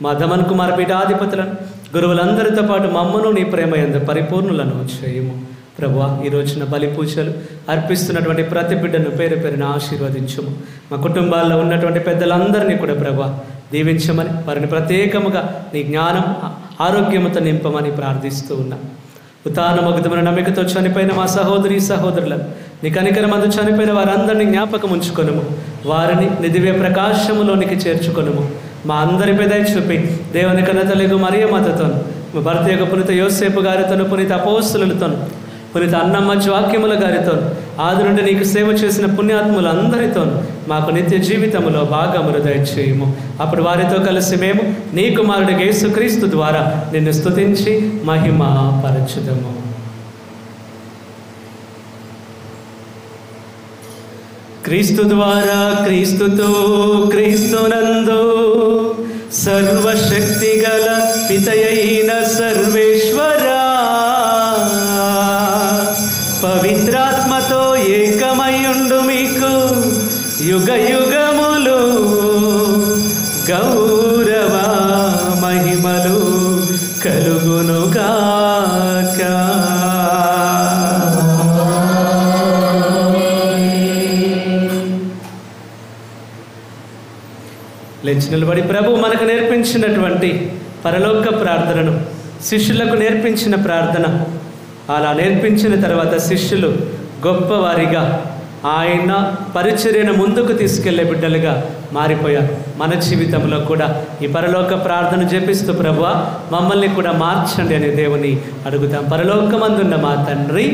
మా ధమన్ కుమార్ పీఠాధిపతులను, గురువులందరితో పాటు మమ్మను నీ ప్రేమ యందు పరిపూర్ణులను చేయము. ప్రభువా, ఈ రోజున బలి పూజలు అర్పిస్తున్నటువంటి ప్రతి బిడ్డను పేరు పేరున ఆశీర్వదించము. మా కుటుంబాల్లో ఉన్నటువంటి పెద్దలందరినీ కూడా ప్రభువా దీవించమని, వారిని ప్రత్యేకముగా నీ జ్ఞానం ఆరోగ్యముతో నింపమని ప్రార్థిస్తూ ఉన్నాం. ఉత్థానమగుదమైన నమ్మికతో చనిపోయిన మా సహోదరి సహోదరులను, నీ కనికరమందు చనిపోయిన వారందరినీ జ్ఞాపకం ఉంచుకొనుము. వారిని నీ దివ్య ప్రకాశములోనికి చేర్చుకొనుము. మా అందరిపై దయ చూపి దేవుని కన్నతలకు మరియ మాతతోను, మా భర్త యొక్క పునీత యోసేపు గారితోను, పునీత అపోస్తలులతోను, పునీత అన్నమ్మ వాక్యముల గారితోను, ఆది నుండి నీకు సేవ చేసిన పుణ్యాత్ములందరితోను మాకు నిత్య జీవితములో భాగములు దయచేయము. అప్పుడు వారితో కలిసి మేము నీ కుమారుడి యేసుక్రీస్తు ద్వారా నిన్ను స్తుతించి మహిమ పరచుదము. క్రీస్తు ద్వారా, క్రీస్తుతో, క్రీస్తునందు సర్వశక్తి గల పితయైన సర్వేశ్వరా, పవిత్రాత్మతో ఏకమయుండు మీకు యుగ యుగములు గౌరవ మహిమలు కలుగునుగాక. లేచి నిలబడి ప్రభు మనకు నేర్పించినటువంటి పరలోక ప్రార్థనను, శిష్యులకు నేర్పించిన ప్రార్థన, అలా నేర్పించిన తర్వాత శిష్యులు గొప్పవారిగా ఆయన పరిచర్యను ముందుకు తీసుకెళ్లే బిడ్డలుగా మారిపోయారు. మన జీవితంలో కూడా ఈ పరలోక ప్రార్థన జపిస్తూ ప్రభువా మమ్మల్ని కూడా మార్చండి అని దేవుని అడుగుతాం. పరలోకమందున్న మా తండ్రి,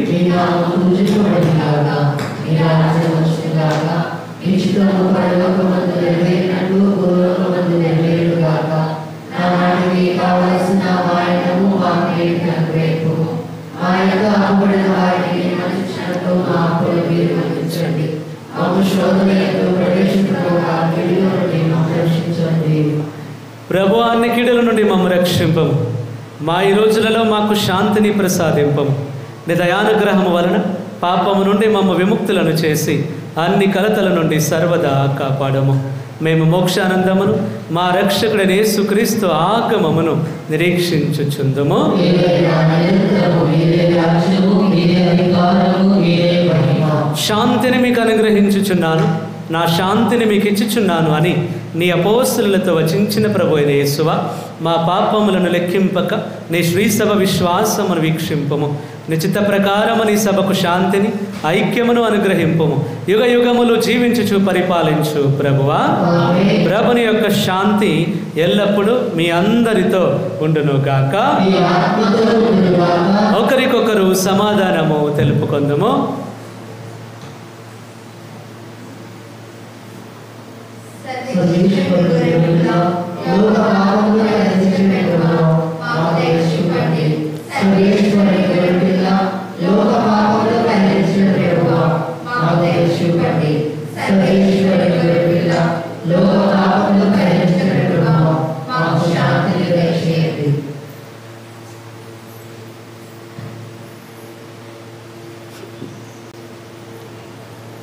ప్రభు అన్ని కీడుల నుండి మమ్మ రక్షింపము. మా ఈ రోజులలో మాకు శాంతిని ప్రసాదింపము. నీ దయానుగ్రహము వలన పాపము నుండి మమ్మ విముక్తులను చేసి అన్ని కలతల నుండి సర్వదా కాపాడము. మేము మోక్షానందమును మా రక్షకుడైన యేసుక్రీస్తు ఆగమమును నిరీక్షించుచుందుము. శాంతిని మీకు అనుగ్రహించుచున్నాను, నా శాంతిని మీకు ఇచ్చుచున్నాను అని నీ అపోస్తలులతో వచించిన ప్రభు అయిన యేసువా, మా పాపములను లెక్కింపక నీ శ్రీసభ విశ్వాసమును వీక్షింపము. నిశ్చిత ప్రకారము నీ సభకు శాంతిని ఐక్యమును అనుగ్రహింపము. యుగ యుగములు జీవించుచు పరిపాలించు ప్రభువా. ప్రభుని యొక్క శాంతి ఎల్లప్పుడూ మీ అందరితో ఉండును గాక. ఒకరికొకరు సమాధానము తెలుపుకొందుము.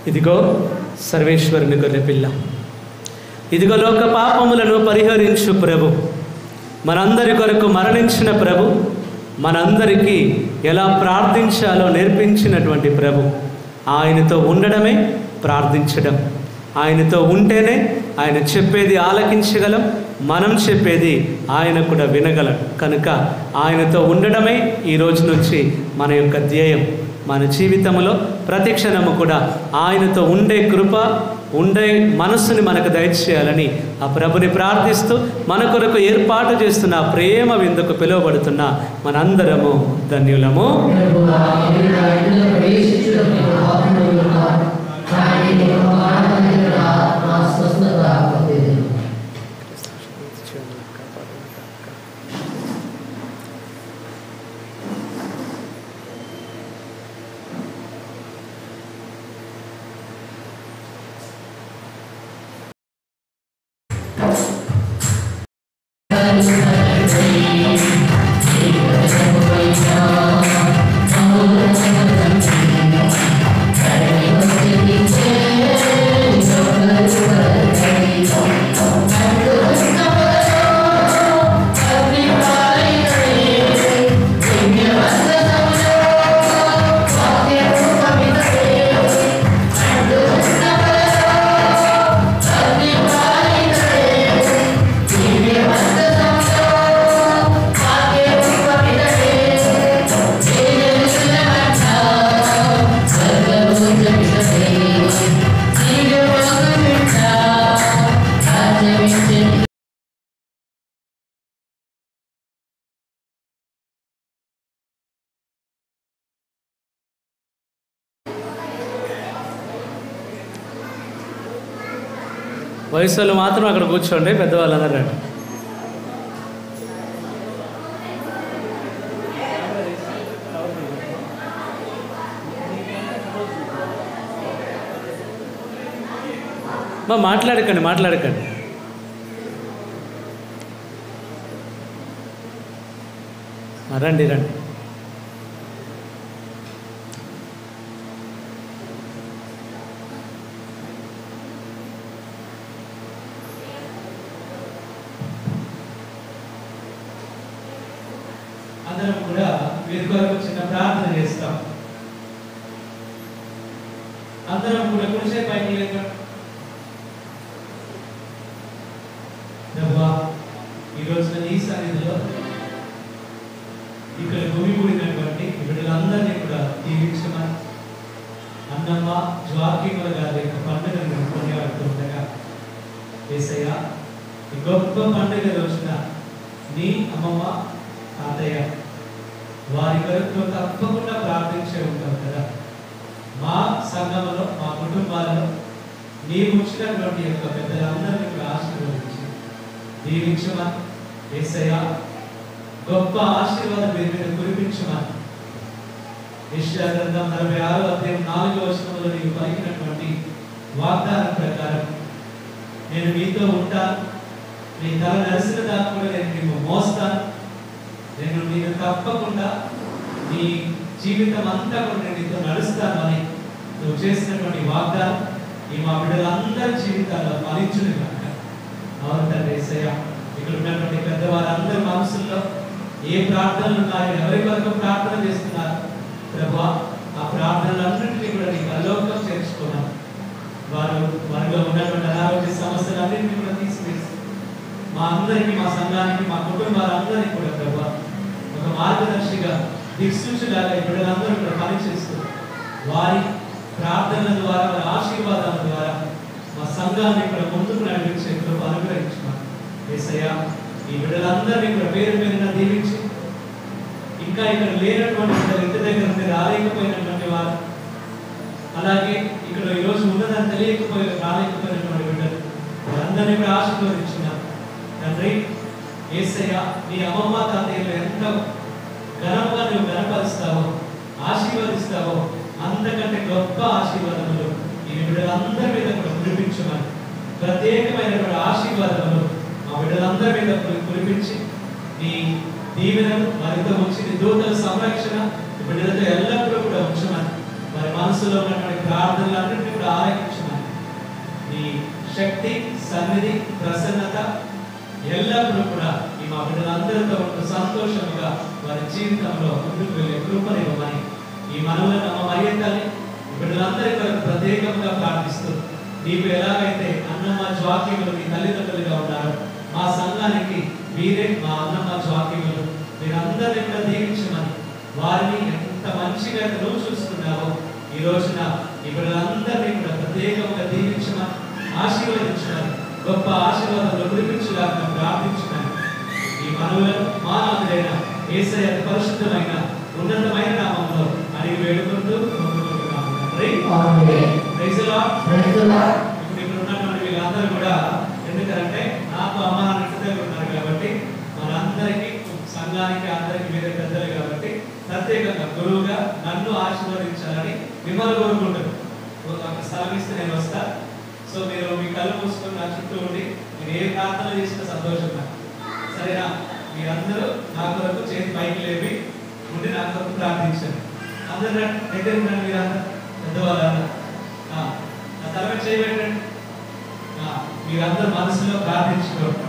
ఇదిగో సర్వేశ్వరుని గొర్రె పిల్ల, ఇదిగో లోక పాపములను పరిహరించు ప్రభు, మనందరి కొరకు మరణించిన ప్రభు, మనందరికీ ఎలా ప్రార్థించాలో నేర్పించినటువంటి ప్రభు. ఆయనతో ఉండడమే ప్రార్థించడం. ఆయనతో ఉంటేనే ఆయన చెప్పేది ఆలకించగలం, మనం చెప్పేది ఆయన కూడా వినగలం. కనుక ఆయనతో ఉండడమే ఈ రోజు నుంచి మన యొక్క ధ్యేయం. మన జీవితంలో ప్రతి క్షణము కూడా ఆయనతో ఉండే కృప, ఉండే మనస్సుని మనకు దయచేయాలని ఆ ప్రభుని ప్రార్థిస్తూ మన కొరకు ఏర్పాటు చేస్తున్న ప్రేమ విందుకు పిలువబడుతున్న మనందరము ధన్యులము. వయసులో మాత్రం అక్కడ కూర్చోండి, పెద్దవాళ్ళందరూ రండి. మాట్లాడకండి. రండి. అందరం కూడా వీరి కొరకు చిన్న ప్రార్థన చేస్తాం. అందరం కూడా కుడిసే పైకి లేకండి. ఈ రోజున ఈ సన్నిధిలో ఇక్కడ భూమికూడినటువంటి బిడ్డలందరినీ కూడా దీవించమని అన్నమ్మ జ్వాకిముల గారి యొక్క పండుగను కొనియాడుతుండగా, యేసయ్య ఈ గొప్ప పండుగ రోజున నీ అమ్మమ్మ తాతయ్య వారి కొరకు తప్పకుండా ప్రార్థించే ఉంటాం కదా. మా సంఘంలో, మా కుటుంబాలలో నీవు ఉంచినటువంటి యొక్క పెద్దలందరినీ కూడా ఆశీర్వదించి దీవించమని, యేసయ్య గొప్ప ఆశీర్వాదం మీరు మీద కురిపించమని యెషయా గ్రంథం 46వ అధ్యాయం 4వ వచనంలో నీవు పలికినటువంటి వాగ్దానం ప్రకారం నేను మీతో ఉంటాను, నీ తల నరిసిన దాకా కూడా నేను నిన్ను మోస్తాను, నేను తప్పకుండా నీ జీవితం అంతా కూడా నేను నీతో నడుస్తాను అని నువ్వు చేసినటువంటి వాగ్దానం ఈ మా బిడ్డలందరి జీవితాల్లో ఫలించును కనుక. అవును తండ్రి యేసయ్య, ఇక్కడ ఉన్నటువంటి పెద్దవారందరి మనసుల్లో ఏ ప్రార్థనలు ఉన్నాయో, ఎవరి వరకు ప్రార్థన చేస్తున్నారు ప్రభువా, ఆ ప్రార్థనలన్నింటినీ కూడా నీ పరలోకం చేర్చుకున్నాను. వారిలో ఉన్నటువంటి అనారోగ్య సమస్యలన్నింటినీ కూడా తీసుకెళ్ళి మా అందరికీ, మా సంఘానికి, మా కుటుంబాలందరికీ కూడా ప్రభువా ఒక మార్గదర్శిగా, దిక్సూచిలాగా ఈ బిడ్డలందరూ కూడా పనిచేస్తూ వారి ప్రార్థనల ద్వారా, వారి ఆశీర్వాదాల ద్వారా మా సంఘాన్ని కూడా ముందుకు నడిపించే కృప అనుగ్రహించున్నాను యేసయ్య. ఈ బిడ్డలందరినీ కూడా పేరు పేరున దీవించి, ఇంకా ఇక్కడ లేనటువంటి ఇంటి దగ్గర నుండి రాలేకపోయినటువంటి వారు, అలాగే ఇక్కడ ఈరోజు ఉన్నదని రాలేకపోయినటువంటి బిడ్డలు వారందరినీ కూడా ఆశీర్వదించున్నాను తండ్రి యేసయ్య. నీ అమ్మమ్మ తాతయ్యలు ఎంత ఘనంగా నువ్వు గణపరుస్తావో, ఆశీర్వదిస్తావో, అంతకంటే గొప్ప ఆశీర్వాదములు ఈ బిడ్డలందరి మీద కూడా కురిపించమని, ప్రత్యేకమైనటువంటి ఆశీర్వాదములు మా బిడ్డలందరి మీద కురిపించి, నీ దీవెనలు వారితో ఉంచి, నీ దూతల సంరక్షణ బిడ్డలతో ఎల్లప్పుడూ కూడా ఉంచమని, వారి మనసులో ఉన్నటువంటి ప్రార్థనలన్నింటినీ కూడా ఆలకించమని, నీ శక్తి, సన్నిధి, ప్రసన్నత ఎల్లప్పుడూ కూడా ఈ మా బిడ్డలందరితో సంతోషంగా వారి జీవితంలో ముందుకు వెళ్ళే కృపనివ్వమని ఈ మనవులను అమ్మ మరియ తల్లి బిడ్డలందరి కొరకు ప్రత్యేకంగా ప్రార్థిస్తూ, నీకు ఎలాగైతే అన్నమ్మ జ్వాక్యములు మీ తల్లిదండ్రులుగా ఉన్నారో, మా సంఘానికి మీరే మా అన్నమ్మ జ్వాక్యములు, మీరందరినీ కూడా దీవించమని, వారిని ఎంత మంచిగా నువ్వు చూస్తున్నావో ఈ రోజున ఈ బిడ్డలందరినీ కూడా ప్రత్యేకంగా దీవించమని, ఆశీర్వదించమని, గొప్ప ఆశీర్వాదంలో కురిపించడానికి ప్రార్థించమని ఈ మనవులను మా నాథుడైన యేసయ్య పరిశుద్ధమైన ఉన్నతమైన నామంలో అడిగి వేడుకుంటూ పొందుకుంటున్నాము తండ్రి. Praise the Lord. ఇప్పుడు ఇక్కడ ఉన్నటువంటి వీళ్ళందరూ కూడా, ఎందుకంటే నాకు అమ్మ నాన్న ఇంటి దగ్గర ఉన్నారు కాబట్టి మనందరికీ, సంఘానికి అందరికీ మీరే పెద్దలు కాబట్టి ప్రత్యేకంగా గురువుగా నన్ను ఆశీర్వదించాలని మిమ్మల్ని కోరుకుంటారు. ఒక స్థలం ఇస్తే నేను వస్తా. సో మీరు మీ కళ్ళు మూసుకొని నా చుట్టూ ఉండి మీరు ఏ ప్రార్థన చేసినా సంతోషంగా, సరేనా? మీరందరూ నా కొరకు చేతి పైకి లేపి ఉండి నా కొరకు ప్రార్థించండి. అందరూ దగ్గర ఉండండి. మీరందరూ పెద్దవాళ్ళందరూ నా తల మీద చేయబెట్టండి. మీరందరూ మనసులో ప్రార్థించుకోండి.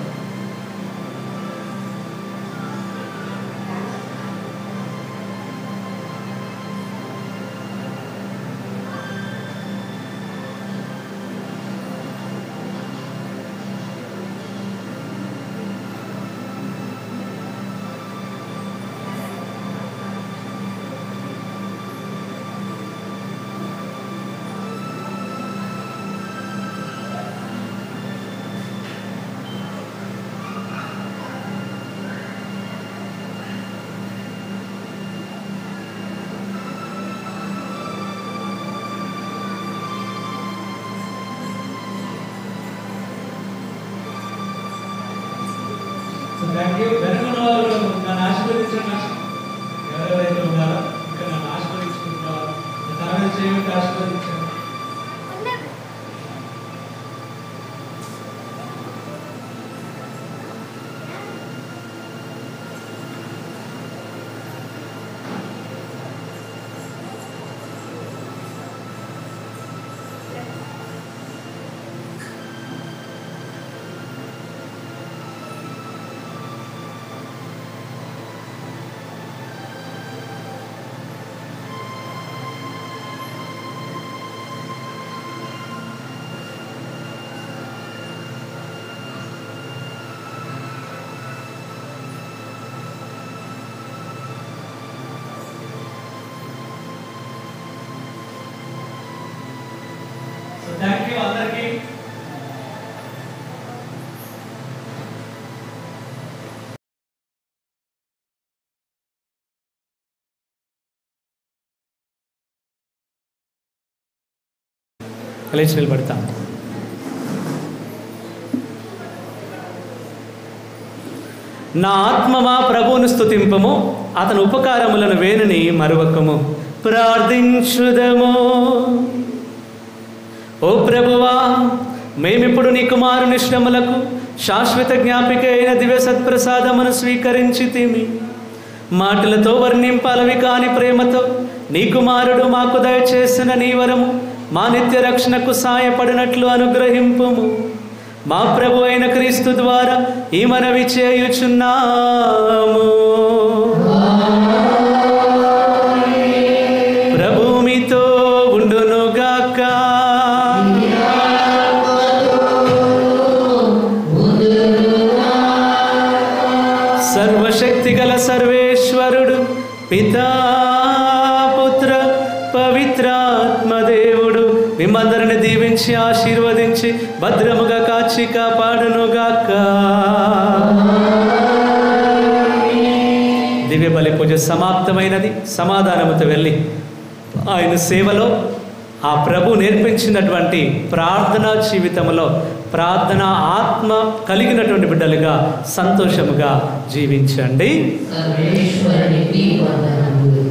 వెనుకున్న వాళ్ళు నన్ను ఆశీర్వదించండి. ఎవరెవరైతే ఉన్నారో ఇక్కడ నన్ను ఆశీర్వదించుకుంటున్నారు, తన మీద చేయబట్టి ఆశీర్వదించండి. థ్యాంక్ యూ అందరికీ. లేచి నిలబడతాం. నా ఆత్మమా ప్రభువును స్తుతింపము, అతని ఉపకారములను వేణుని మరువకము. ప్రార్థించుదము. ఓ ప్రభువా, మేమిప్పుడు నీ కుమారుని శ్రమలకు శాశ్వత జ్ఞాపిక అయిన దివ్య సత్ప్రసాదమును స్వీకరించితిమి. మాటలతో వర్ణింపలవి కాని ప్రేమతో నీ కుమారుడు మాకు దయచేసిన నీ వరము మా నిత్య రక్షణకు సాయపడినట్లు అనుగ్రహింపుము. మా ప్రభు అయిన క్రీస్తు ద్వారా ఈ మనవి చేయుచున్నాము. ప్రభు మీతో ఉండునుగాక. సర్వశక్తి గల సర్వేశ్వరుడు పితా పుత్ర పవిత్రాత్మదేవుడు మిమ్మందరిని దీవించి ఆశీర్వదించి భద్రముగా కాచి కాపాడునుగాక. దివ్య బలి పూజ సమాప్తమైనది. సమాధానముతో వెళ్ళి ఆయన సేవలో ఆ ప్రభు నేర్పించినటువంటి ప్రార్థనా జీవితంలో ప్రార్థన ఆత్మ కలిగినటువంటి బిడ్డలుగా సంతోషముగా జీవించండి. సర్వేశ్వరునికి వందనములు.